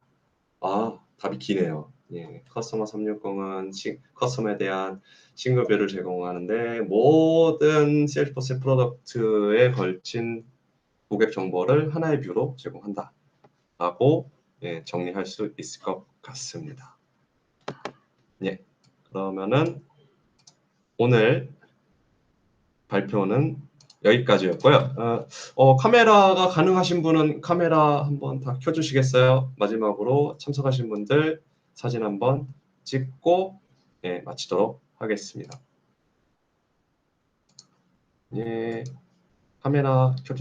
답이 기네요. 예, 커스터머 360은 커스터머에 대한 싱글뷰를 제공하는데 모든 셀프포스 프로덕트에 걸친 고객 정보를 하나의 뷰로 제공한다. 라고 정리할 수 있을 것 같습니다. 예, 그러면은 오늘 발표는 여기까지였고요. 카메라가 가능하신 분은 카메라 한번 다 켜주시겠어요? 마지막으로 참석하신 분들 사진 한번 찍고 예, 마치도록 하겠습니다. 예, 카메라 켜